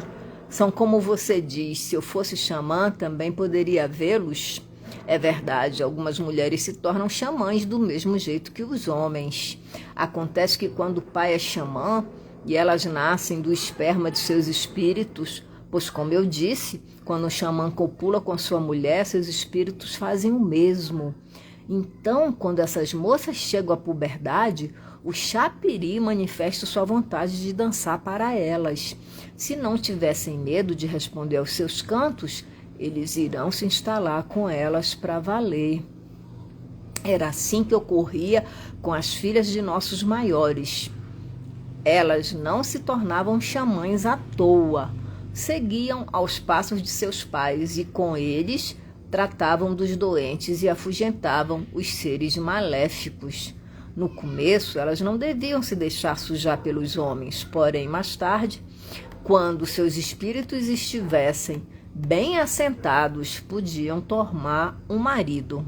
São como você diz, se eu fosse xamã, também poderia vê-los? É verdade, algumas mulheres se tornam xamãs do mesmo jeito que os homens. Acontece que quando o pai é xamã e elas nascem do esperma de seus espíritos, pois, como eu disse, quando o xamã copula com sua mulher, seus espíritos fazem o mesmo. Então, quando essas moças chegam à puberdade, o chapiri manifesta sua vontade de dançar para elas. Se não tivessem medo de responder aos seus cantos, eles irão se instalar com elas para valer. Era assim que ocorria com as filhas de nossos maiores. Elas não se tornavam xamãs à toa. Seguiam aos passos de seus pais e com eles tratavam dos doentes e afugentavam os seres maléficos. No começo, elas não deviam se deixar sujar pelos homens, porém, mais tarde, quando seus espíritos estivessem bem assentados, podiam tomar um marido.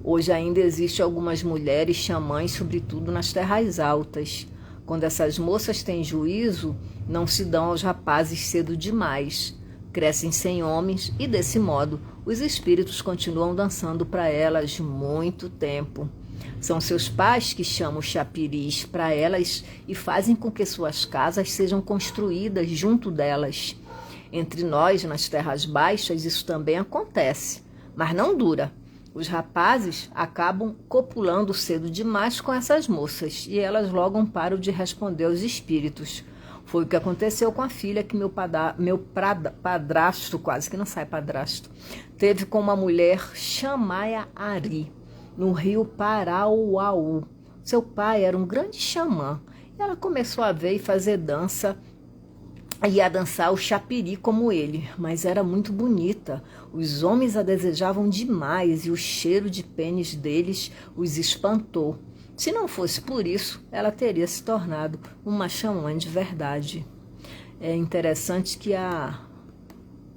Hoje ainda existem algumas mulheres xamãs, sobretudo nas terras altas. Quando essas moças têm juízo, não se dão aos rapazes cedo demais. Crescem sem homens e, desse modo, os espíritos continuam dançando para elas muito tempo. São seus pais que chamam chapiris para elas e fazem com que suas casas sejam construídas junto delas. Entre nós, nas terras baixas, isso também acontece, mas não dura. Os rapazes acabam copulando cedo demais com essas moças e elas logo param de responder aos espíritos. Foi o que aconteceu com a filha que meu padrasto, quase que não sai padrasto, teve com uma mulher Xamaia Ari, no rio Parauaú. Seu pai era um grande xamã. Ela começou a ver e fazer dança e a dançar o chapiri como ele, mas era muito bonita. Os homens a desejavam demais e o cheiro de pênis deles os espantou. Se não fosse por isso, ela teria se tornado uma xamã de verdade. É interessante que a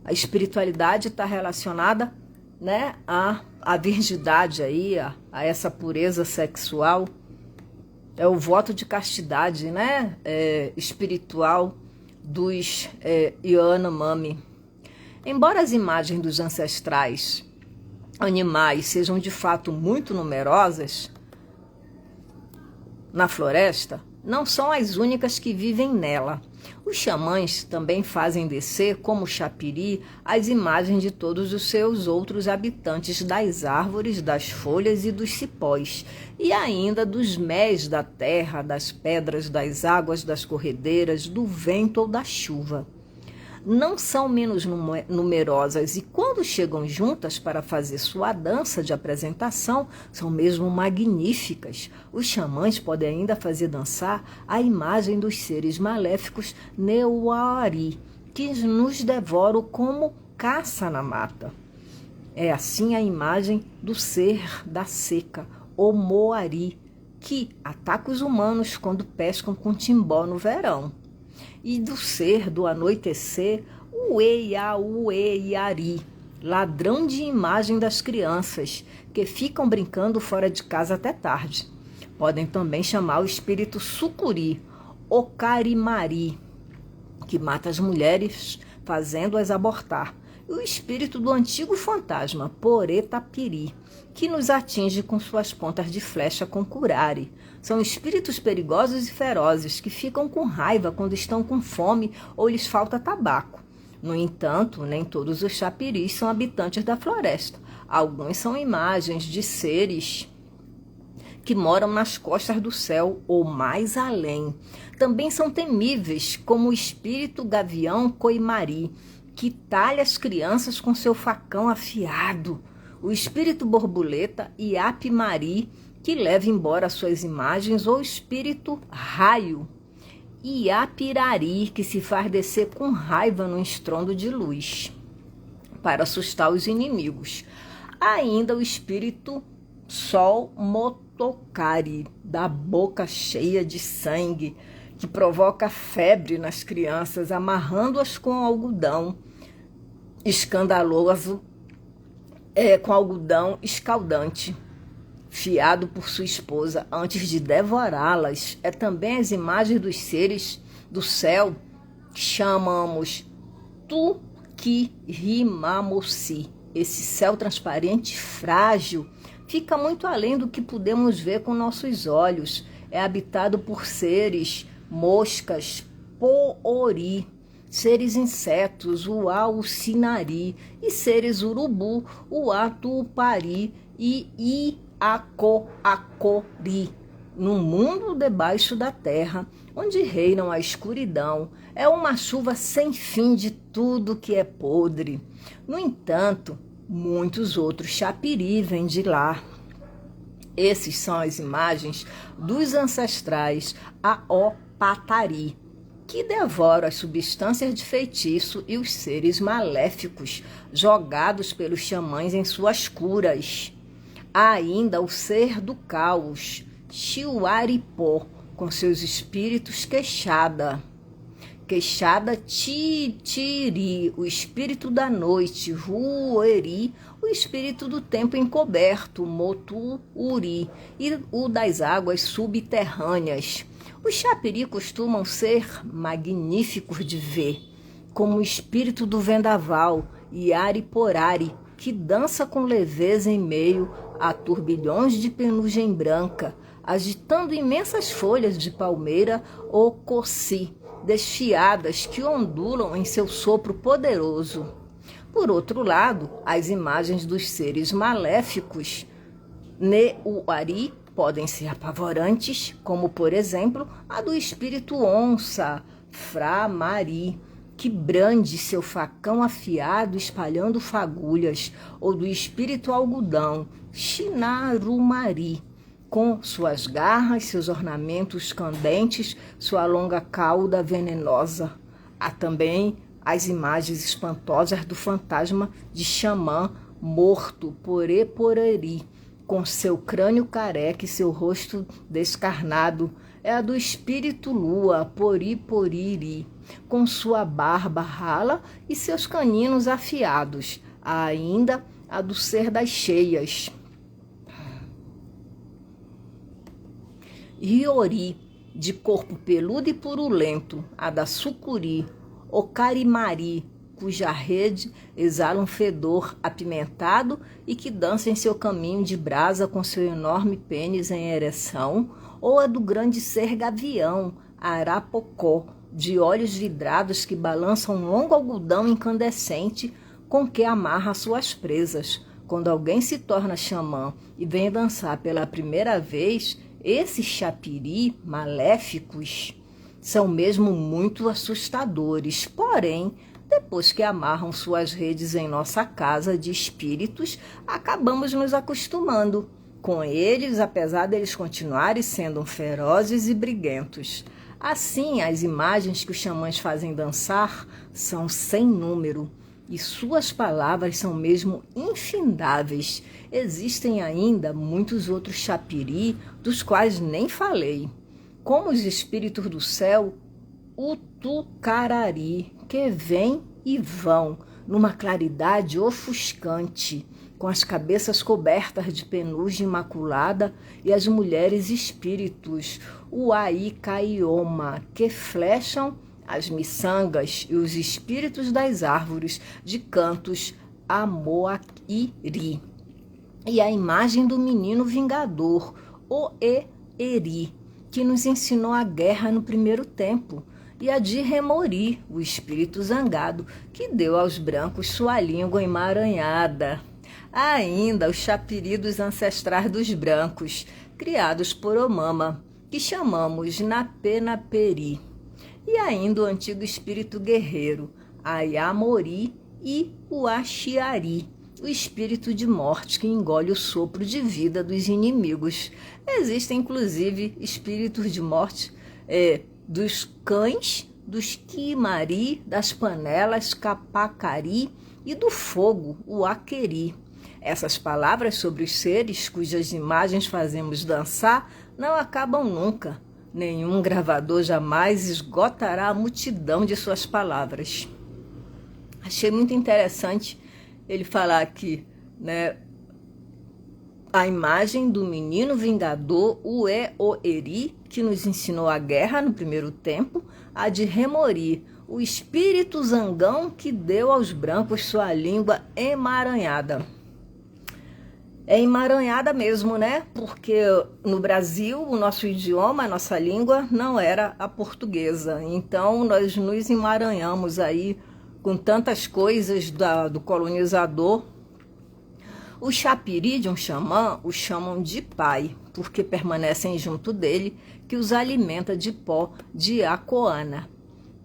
espiritualidade está relacionada, né, à virgindade aí, a essa pureza sexual. É o voto de castidade, né, espiritual dos Yanomami. Embora as imagens dos ancestrais animais sejam de fato muito numerosas na floresta, não são as únicas que vivem nela. Os xamãs também fazem descer, como chapiri, as imagens de todos os seus outros habitantes das árvores, das folhas e dos cipós, e ainda dos més da terra, das pedras, das águas, das corredeiras, do vento ou da chuva. Não são menos numerosas e quando chegam juntas para fazer sua dança de apresentação, são mesmo magníficas. Os xamãs podem ainda fazer dançar a imagem dos seres maléficos Neuari, que nos devoram como caça na mata. É assim a imagem do ser da seca, o Moari, que ataca os humanos quando pescam com timbó no verão. e do ser do anoitecer, o Eiaueiari, ladrão de imagem das crianças, que ficam brincando fora de casa até tarde. Podem também chamar o espírito Sucuri, Ocarimari, que mata as mulheres, fazendo-as abortar, e o espírito do antigo fantasma, Poretapiri, que nos atinge com suas pontas de flecha com curare. São espíritos perigosos e ferozes que ficam com raiva quando estão com fome ou lhes falta tabaco. No entanto, nem todos os chapiris são habitantes da floresta. Alguns são imagens de seres que moram nas costas do céu ou mais além. Também são temíveis, como o espírito gavião Coimari, que talha as crianças com seu facão afiado. O espírito borboleta Iapimari, que leva embora suas imagens, ou o espírito raio Iapirari, que se faz descer com raiva no estrondo de luz, para assustar os inimigos. Ainda o espírito Sol Motokari, da boca cheia de sangue, que provoca febre nas crianças, amarrando-as com algodão escandaloso, com algodão escaldante, fiado por sua esposa, antes de devorá-las. É também as imagens dos seres do céu que chamamos Tukirimamosi. Esse céu transparente, frágil, fica muito além do que podemos ver com nossos olhos. É habitado por seres, moscas, poori, seres insetos, o aucinari, e seres urubu, o atupari e Acoacori, no mundo debaixo da terra, onde reinam a escuridão. É uma chuva sem fim de tudo que é podre. No entanto, muitos outros chapiri vêm de lá. Esses são as imagens dos ancestrais Aopatari, que devoram as substâncias de feitiço e os seres maléficos jogados pelos xamãs em suas curas. Há ainda o ser do caos, Chiuaripó, com seus espíritos queixada Titiri, o espírito da noite, Rueri, o espírito do tempo encoberto, Motuuri, e o das águas subterrâneas. Os chapiri costumam ser magníficos de ver, como o espírito do vendaval, Iariporari, que dança com leveza em meio a turbilhões de penugem branca, agitando imensas folhas de palmeira ou coci, desfiadas que ondulam em seu sopro poderoso. Por outro lado, as imagens dos seres maléficos, Neuari, podem ser apavorantes, como, por exemplo, a do espírito onça, Framari, que brande seu facão afiado espalhando fagulhas, ou do espírito algodão, Chinarumari, com suas garras, seus ornamentos candentes, sua longa cauda venenosa. Há também as imagens espantosas do fantasma de xamã morto, Poreporari, com seu crânio careca e seu rosto descarnado. É a do espírito lua, Poriporiri, com sua barba rala e seus caninos afiados. Há ainda a do ser das cheias, Riori, de corpo peludo e purulento. A da sucuri, Ocarimari, cuja rede exala um fedor apimentado e que dança em seu caminho de brasa com seu enorme pênis em ereção. Ou a do grande ser gavião, Arapocó, de olhos vidrados que balançam um longo algodão incandescente com que amarra suas presas. Quando alguém se torna xamã e vem dançar pela primeira vez, esses chapiri maléficos são mesmo muito assustadores. Porém, depois que amarram suas redes em nossa casa de espíritos, acabamos nos acostumando com eles, apesar deles continuarem sendo ferozes e briguentos. Assim, as imagens que os xamãs fazem dançar são sem número, e suas palavras são mesmo infindáveis. Existem ainda muitos outros chapiri, dos quais nem falei, como os espíritos do céu, tucarari, que vêm e vão, numa claridade ofuscante, com as cabeças cobertas de penugem imaculada, e as mulheres espíritos, o Aicaioma, que flecham as miçangas e os espíritos das árvores de cantos Amoairi. E a imagem do menino vingador, o Eri, que nos ensinou a guerra no primeiro tempo, e a de Remori, o espírito zangado, que deu aos brancos sua língua emaranhada. Há ainda os chapiri ancestrais dos brancos, criados por Omama, que chamamos Napenaperi. E ainda o antigo espírito guerreiro, Ayamori, e o Achiari, o espírito de morte que engole o sopro de vida dos inimigos. Existem, inclusive, espíritos de morte dos cães, dos Kimari, das panelas, Capacari e do fogo, o Aqueri. Essas palavras sobre os seres cujas imagens fazemos dançar não acabam nunca. Nenhum gravador jamais esgotará a multidão de suas palavras. Achei muito interessante ele falar aqui, né, a imagem do menino vingador, o Eoeri, que nos ensinou a guerra no primeiro tempo, a de Remori, o espírito zangão que deu aos brancos sua língua emaranhada. É emaranhada mesmo, né? Porque no Brasil, o nosso idioma, a nossa língua, não era a portuguesa. Então, nós nos emaranhamos aí com tantas coisas do colonizador. O chapiri de um xamã o chamam de pai, porque permanecem junto dele, que os alimenta de pó de acoana.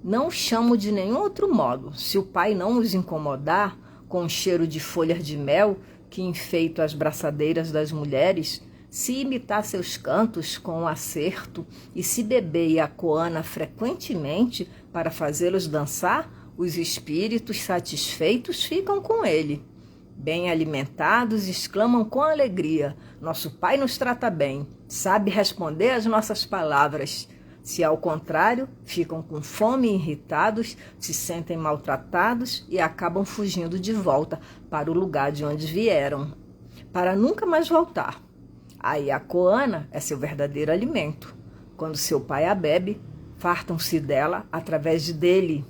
Não o chamo de nenhum outro modo. Se o pai não os incomodar com o cheiro de folhas de mel que enfeita as braçadeiras das mulheres, se imitar seus cantos com acerto e se beber iacoana frequentemente para fazê-los dançar, os espíritos satisfeitos ficam com ele. Bem alimentados, exclamam com alegria: nosso pai nos trata bem, sabe responder às nossas palavras. Se ao contrário, ficam com fome e irritados, se sentem maltratados e acabam fugindo de volta para o lugar de onde vieram, para nunca mais voltar. A iacoana é seu verdadeiro alimento. Quando seu pai a bebe, fartam-se dela através dele.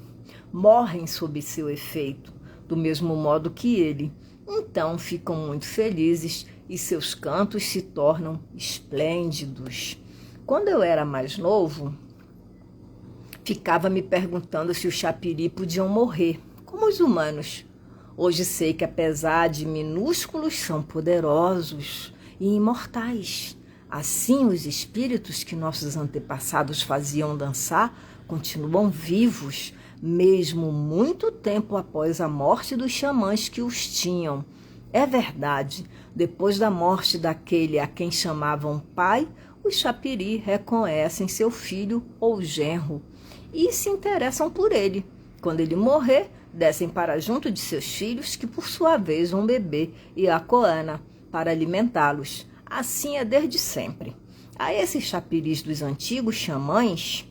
Morrem sob seu efeito, do mesmo modo que ele. Então ficam muito felizes e seus cantos se tornam esplêndidos. Quando eu era mais novo, ficava me perguntando se os chapiri podiam morrer, como os humanos. Hoje sei que, apesar de minúsculos, são poderosos e imortais. Assim, os espíritos que nossos antepassados faziam dançar continuam vivos, mesmo muito tempo após a morte dos xamãs que os tinham. É verdade, depois da morte daquele a quem chamavam pai, os chapiri reconhecem seu filho ou genro e se interessam por ele. Quando ele morrer, descem para junto de seus filhos, que por sua vez vão beber iacoana para alimentá-los. Assim é desde sempre. A esses chapiris dos antigos xamãs,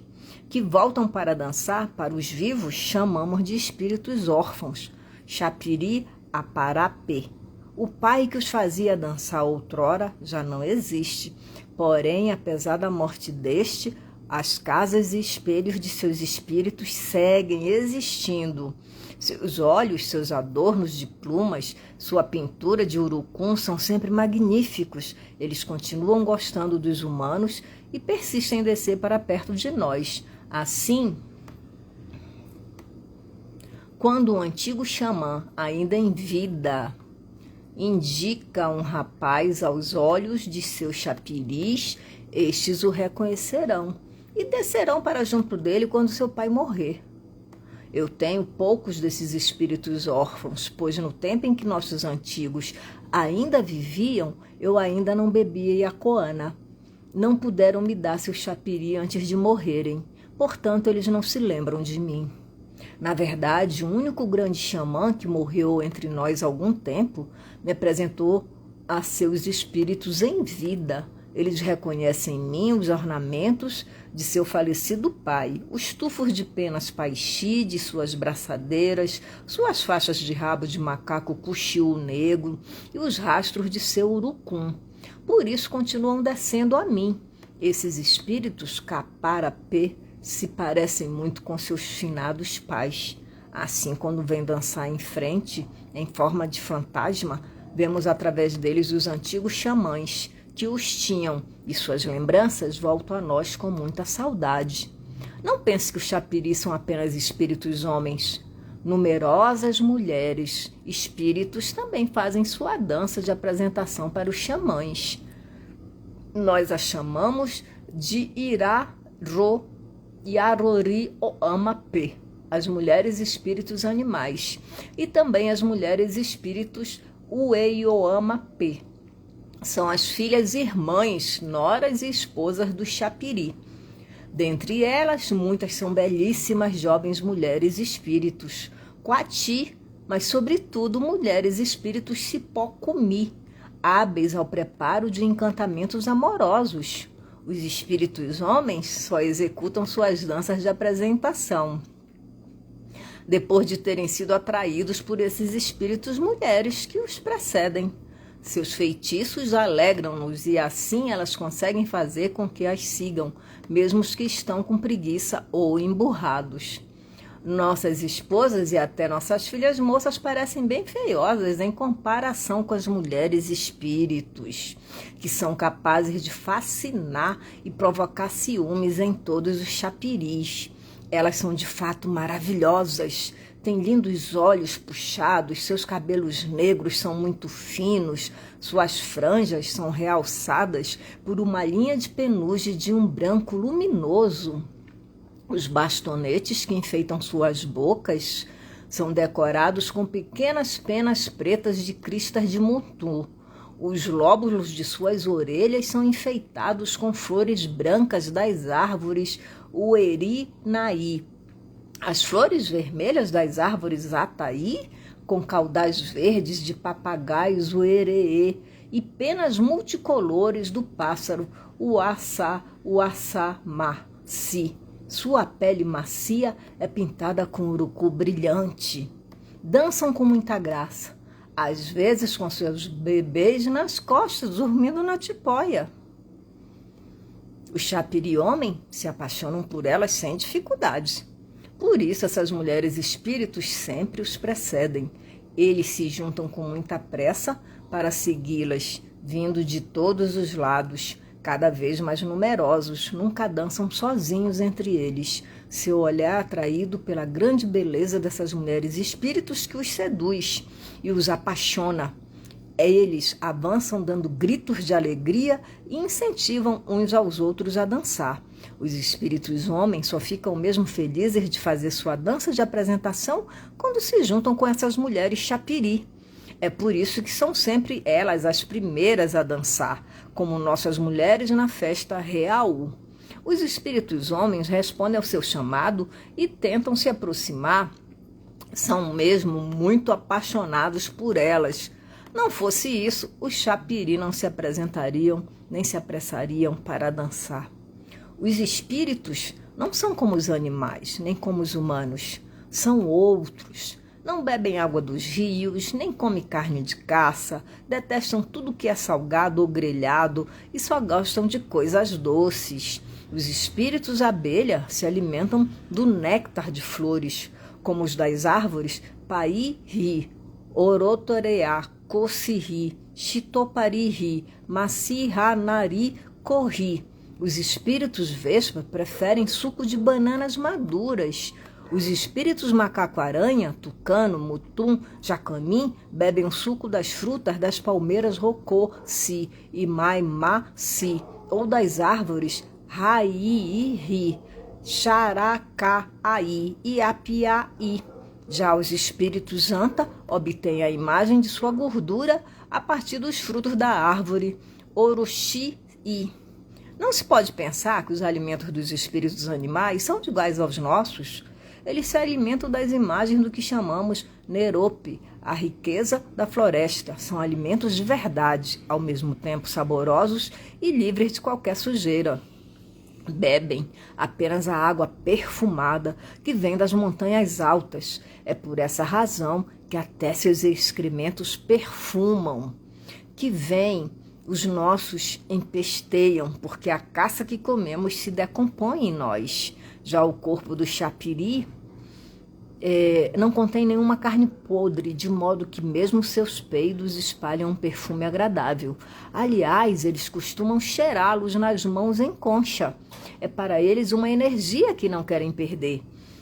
que voltam para dançar para os vivos, chamamos de espíritos órfãos, chapiri aparapê. O pai que os fazia dançar outrora já não existe. Porém, apesar da morte deste, as casas e espelhos de seus espíritos seguem existindo. Seus olhos, seus adornos de plumas, sua pintura de urucum são sempre magníficos. Eles continuam gostando dos humanos e persistem em descer para perto de nós. Assim, quando um antigo xamã, ainda em vida, indica um rapaz aos olhos de seus chapiris, estes o reconhecerão e descerão para junto dele quando seu pai morrer. Eu tenho poucos desses espíritos órfãos, pois no tempo em que nossos antigos ainda viviam, eu ainda não bebia iacoana. Não puderam me dar seu chapiri antes de morrerem, portanto eles não se lembram de mim. Na verdade, o único grande xamã que morreu entre nós há algum tempo me apresentou a seus espíritos em vida Eles reconhecem em mim os ornamentos de seu falecido pai, os tufos de penas paixi de suas braçadeiras, suas faixas de rabo de macaco cuxiú negro e os rastros de seu urucum. Por isso continuam descendo a mim. Esses espíritos caparapê se parecem muito com seus finados pais. Assim, quando vêm dançar em frente, em forma de fantasma, vemos através deles os antigos xamãs que os tinham, e suas lembranças voltam a nós com muita saudade. Não pense que os chapiris são apenas espíritos homens. Numerosas mulheres, espíritos, também fazem sua dança de apresentação para os xamãs. Nós a chamamos de Yarori Oama-P, as mulheres espíritos animais, e também as mulheres espíritos Ueioama-P. São as filhas irmãs, noras e esposas do chapiri. Dentre elas, muitas são belíssimas jovens mulheres espíritos, Coati, mas sobretudo mulheres espíritos cipó-cumi, hábeis ao preparo de encantamentos amorosos. Os espíritos homens só executam suas danças de apresentação, depois de terem sido atraídos por esses espíritos mulheres que os precedem. Seus feitiços alegram-nos e assim elas conseguem fazer com que as sigam, mesmo os que estão com preguiça ou emburrados. Nossas esposas e até nossas filhas moças parecem bem feiosas em comparação com as mulheres espíritos, que são capazes de fascinar e provocar ciúmes em todos os chapiris. Elas são de fato maravilhosas. Têm lindos olhos puxados, seus cabelos negros são muito finos, suas franjas são realçadas por uma linha de penugem de um branco luminoso. Os bastonetes que enfeitam suas bocas são decorados com pequenas penas pretas de cristas de mutu. Os lóbulos de suas orelhas são enfeitados com flores brancas das árvores uerinaí. As flores vermelhas das árvores ataí, com caudais verdes de papagaios uerê e penas multicolores do pássaro uaçá-maci. Sua pele macia é pintada com urucu brilhante. Dançam com muita graça, às vezes com seus bebês nas costas, dormindo na tipóia. Os chapiri homem se apaixonam por elas sem dificuldade. Por isso, essas mulheres espíritos sempre os precedem. Eles se juntam com muita pressa para segui-las, vindo de todos os lados, cada vez mais numerosos, nunca dançam sozinhos entre eles. Seu olhar atraído pela grande beleza dessas mulheres espíritos que os seduz e os apaixona. Eles avançam dando gritos de alegria e incentivam uns aos outros a dançar. Os espíritos homens só ficam mesmo felizes de fazer sua dança de apresentação quando se juntam com essas mulheres chapiri. É por isso que são sempre elas as primeiras a dançar, como nossas mulheres na festa real. Os espíritos homens respondem ao seu chamado e tentam se aproximar. São mesmo muito apaixonados por elas. Não fosse isso, os chapiri não se apresentariam nem se apressariam para dançar. Os espíritos não são como os animais, nem como os humanos. São outros. Não bebem água dos rios, nem comem carne de caça, detestam tudo que é salgado ou grelhado e só gostam de coisas doces. Os espíritos abelha se alimentam do néctar de flores, como os das árvores paí-ri, orotoreá, cocirri, chitopari-ri, maci-ra-nari-corri. Os espíritos vespa preferem suco de bananas maduras. Os espíritos macaco-aranha, tucano, mutum, jacamim, bebem o suco das frutas das palmeiras rocô-si e maimá-si, ou das árvores raí-ri, xaracaí e apiaí. Já os espíritos anta obtêm a imagem de sua gordura a partir dos frutos da árvore oroxi-i. Não se pode pensar que os alimentos dos espíritos animais são iguais aos nossos. Eles se alimentam das imagens do que chamamos nerope, a riqueza da floresta. São alimentos de verdade, ao mesmo tempo saborosos e livres de qualquer sujeira. Bebem apenas a água perfumada que vem das montanhas altas. É por essa razão que até seus excrementos perfumam. Que vem, os nossos empesteiam, porque a caça que comemos se decompõe em nós. Já o corpo do chapiri não contém nenhuma carne podre, de modo que mesmo seus peidos espalham um perfume agradável. Aliás, eles costumam cheirá-los nas mãos em concha. É para eles uma energia que não querem perder.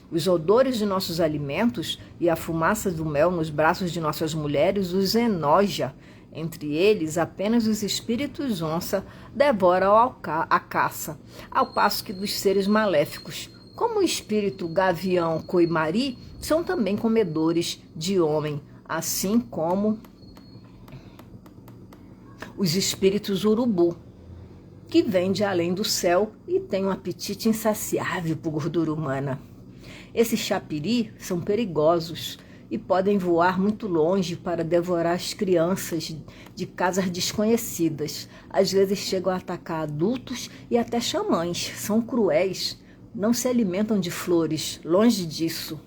Os odores de nossos alimentos e a fumaça do mel nos braços de nossas mulheres os enoja. Entre eles, apenas os espíritos onça devoram a caça, ao passo que dos seres maléficos, como o espírito gavião coimari, são também comedores de homem, assim como os espíritos urubu, que vêm de além do céu e têm um apetite insaciável por gordura humana. Esses chapiri são perigosos e podem voar muito longe para devorar as crianças de casas desconhecidas. Às vezes chegam a atacar adultos e até xamãs. São cruéis, não se alimentam de flores, longe disso.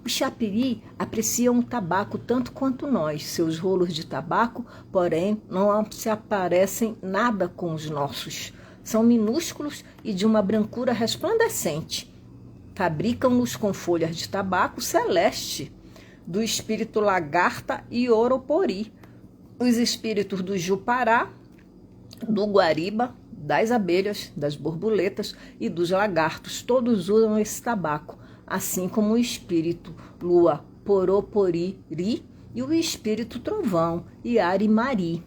Os chapiri apreciam o tabaco tanto quanto nós. Seus rolos de tabaco, porém, não se aparecem nada com os nossos. São minúsculos e de uma brancura resplandecente. Fabricam-nos com folhas de tabaco celeste, do espírito lagarta e oropori, os espíritos do jupará, do guariba, das abelhas, das borboletas e dos lagartos. Todos usam esse tabaco, assim como o espírito lua poroporiri e o espírito trovão e arimari.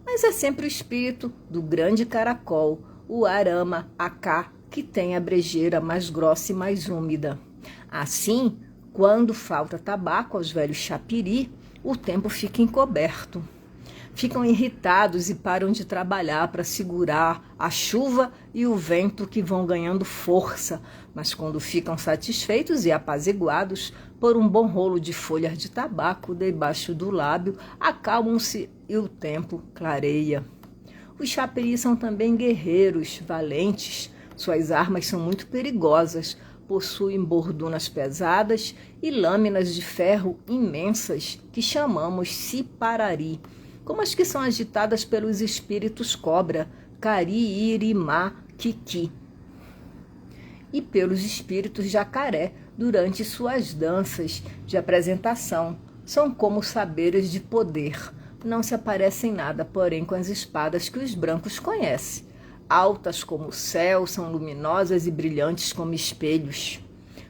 Mas é sempre o espírito do grande caracol, o arama acá, que tem a brejeira mais grossa e mais úmida. Assim, quando falta tabaco aos velhos chapiri, o tempo fica encoberto. Ficam irritados e param de trabalhar para segurar a chuva e o vento que vão ganhando força, mas quando ficam satisfeitos e apaziguados por um bom rolo de folhas de tabaco debaixo do lábio, acalmam-se e o tempo clareia. Os chapiri são também guerreiros, valentes. Suas armas são muito perigosas, possuem bordunas pesadas e lâminas de ferro imensas que chamamos ciparari, como as que são agitadas pelos espíritos cobra, cari, irimá, kiki, e pelos espíritos jacaré durante suas danças de apresentação. São como saberes de poder. Não se aparecem nada, porém, com as espadas que os brancos conhecem. Altas como o céu, são luminosas e brilhantes como espelhos.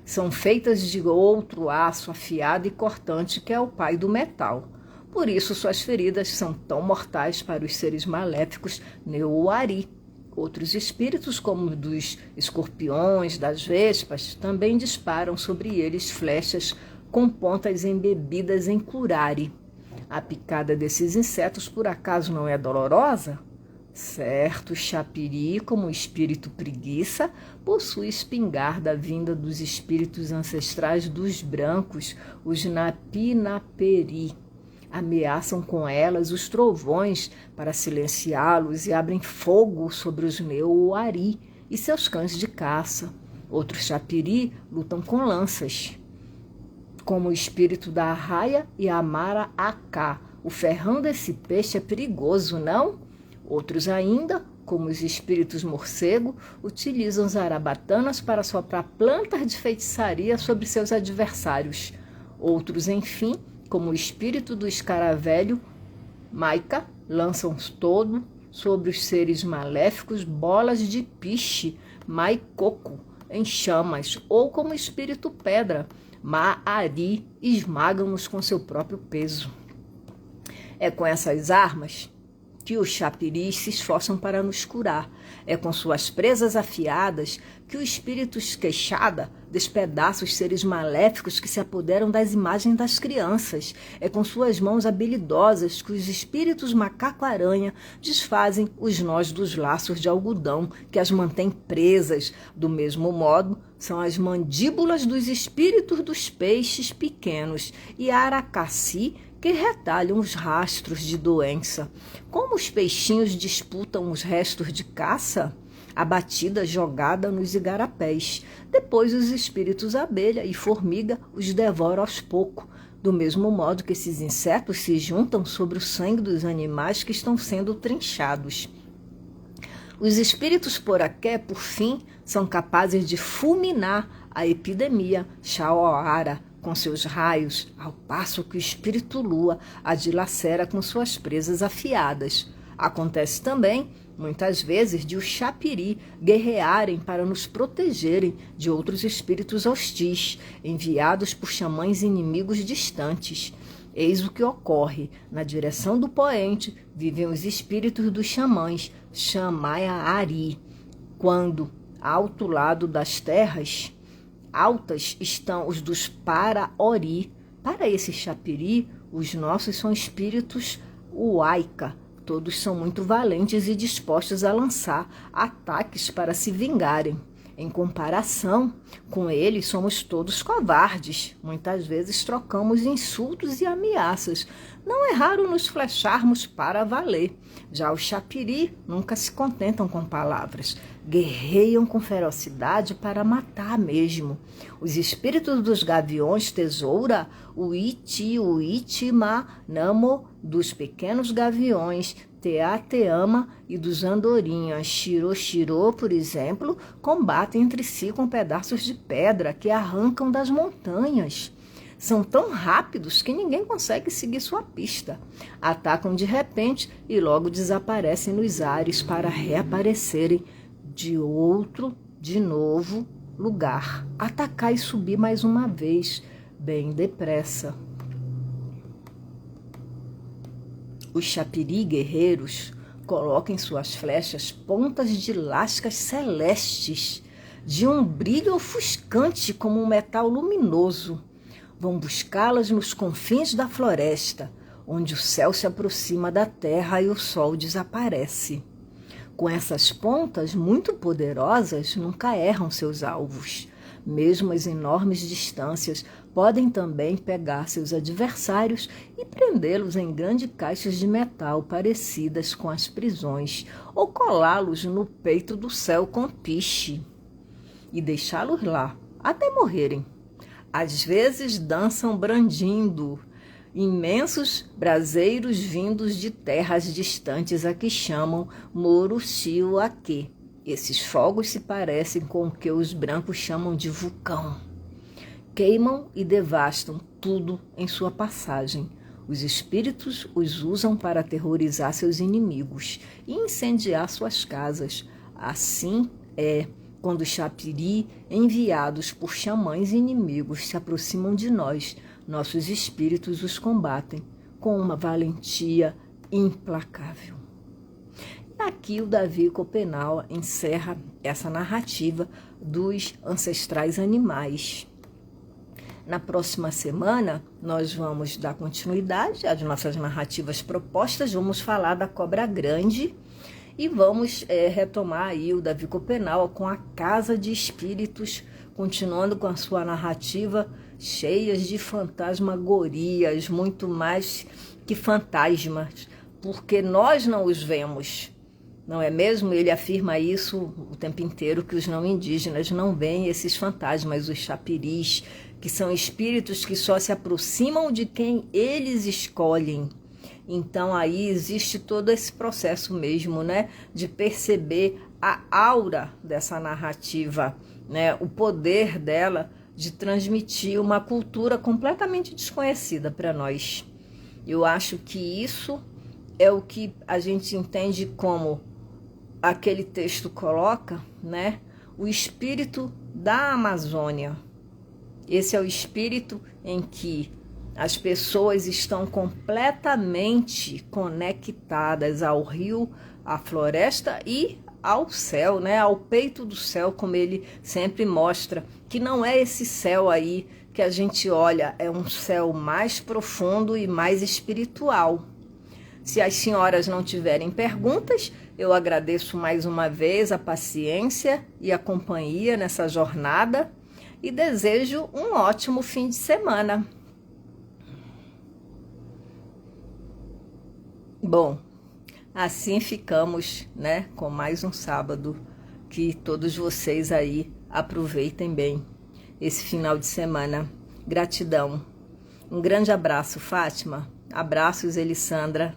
São feitas de outro aço afiado e cortante que é o pai do metal. Por isso suas feridas são tão mortais para os seres maléficos Neuari. Outros espíritos, como dos escorpiões, das vespas, também disparam sobre eles flechas com pontas embebidas em curare. A picada desses insetos por acaso não é dolorosa? Certo, chapiri, como o espírito preguiça, possui espingarda vinda dos espíritos ancestrais dos brancos, os napinaperi. Ameaçam com elas os trovões para silenciá-los e abrem fogo sobre os neuari e seus cães de caça. Outros chapiri lutam com lanças, como o espírito da arraia e a amara acá. O ferrão desse peixe é perigoso, não? Outros ainda, como os espíritos morcego, utilizam zarabatanas para soprar plantas de feitiçaria sobre seus adversários. Outros, enfim, como o espírito do escaravelho, maica, lançam todo sobre os seres maléficos bolas de piche, maicoco, em chamas, ou como o espírito pedra, maari, esmagam-nos com seu próprio peso. É com essas armas que os chapiris se esforçam para nos curar. É com suas presas afiadas que o espírito queixada despedaça os seres maléficos que se apoderam das imagens das crianças. É com suas mãos habilidosas que os espíritos macaco-aranha desfazem os nós dos laços de algodão que as mantêm presas. Do mesmo modo, são as mandíbulas dos espíritos dos peixes pequenos e a aracaci que retalham os rastros de doença. Como os peixinhos disputam os restos de caça, a batida jogada nos igarapés. Depois os espíritos abelha e formiga os devoram aos poucos, do mesmo modo que esses insetos se juntam sobre o sangue dos animais que estão sendo trinchados. Os espíritos poraqué, por fim, são capazes de fulminar a epidemia Xauara com seus raios, ao passo que o espírito lua a dilacera com suas presas afiadas. Acontece também, muitas vezes, de os chapiri guerrearem para nos protegerem de outros espíritos hostis, enviados por xamãs inimigos distantes. Eis o que ocorre. Na direção do poente vivem os espíritos dos xamãs, Xamaia-Ari, quando, ao outro lado das terras altas, estão os dos Para-Ori. Para esse chapiri, os nossos são espíritos Uaika. Todos são muito valentes e dispostos a lançar ataques para se vingarem. Em comparação com eles, somos todos covardes. Muitas vezes trocamos insultos e ameaças. Não é raro nos flecharmos para valer. Já os chapiri nunca se contentam com palavras. Guerreiam com ferocidade para matar mesmo. Os espíritos dos gaviões tesoura, o Iti-Uiti-Ma Namo, dos pequenos gaviões, Teateama e dos andorinhas Shiro-Shiro, por exemplo, combatem entre si com pedaços de pedra que arrancam das montanhas. São tão rápidos que ninguém consegue seguir sua pista. Atacam de repente e logo desaparecem nos ares para reaparecerem de novo lugar. Atacar e subir mais uma vez, bem depressa. Os chapiri guerreiros colocam em suas flechas pontas de lascas celestes, de um brilho ofuscante como um metal luminoso. Vão buscá-las nos confins da floresta, onde o céu se aproxima da terra e o sol desaparece. Com essas pontas muito poderosas, nunca erram seus alvos. Mesmo as enormes distâncias podem também pegar seus adversários e prendê-los em grandes caixas de metal parecidas com as prisões, ou colá-los no peito do céu com piche e deixá-los lá até morrerem. Às vezes dançam brandindo imensos braseiros vindos de terras distantes a que chamam Moruxiuaque. Esses fogos se parecem com o que os brancos chamam de vulcão. Queimam e devastam tudo em sua passagem. Os espíritos os usam para aterrorizar seus inimigos e incendiar suas casas. Assim é quando os chapiri, enviados por xamãs inimigos, se aproximam de nós. Nossos espíritos os combatem com uma valentia implacável. Aqui o Davi Copenau encerra essa narrativa dos ancestrais animais. Na próxima semana, nós vamos dar continuidade às nossas narrativas propostas, vamos falar da cobra grande e vamos retomar aí o Davi Copenau com a Casa de Espíritos, continuando com a sua narrativa cheias de fantasmagorias, muito mais que fantasmas, porque nós não os vemos. Não é mesmo? Ele afirma isso o tempo inteiro, que os não indígenas não veem esses fantasmas, os chapiris, que são espíritos que só se aproximam de quem eles escolhem. Então aí existe todo esse processo mesmo, né, de perceber a aura dessa narrativa, né, o poder dela de transmitir uma cultura completamente desconhecida para nós. Eu acho que isso é o que a gente entende como aquele texto coloca, né? O espírito da Amazônia. Esse é o espírito em que as pessoas estão completamente conectadas ao rio, à floresta e ao céu, né? Ao peito do céu, como ele sempre mostra, que não é esse céu aí que a gente olha, é um céu mais profundo e mais espiritual. Se as senhoras não tiverem perguntas, eu agradeço mais uma vez a paciência e a companhia nessa jornada e desejo um ótimo fim de semana. Bom, assim ficamos, né, com mais um sábado. Que todos vocês aí aproveitem bem esse final de semana. Gratidão. Um grande abraço, Fátima. Abraços, Elissandra.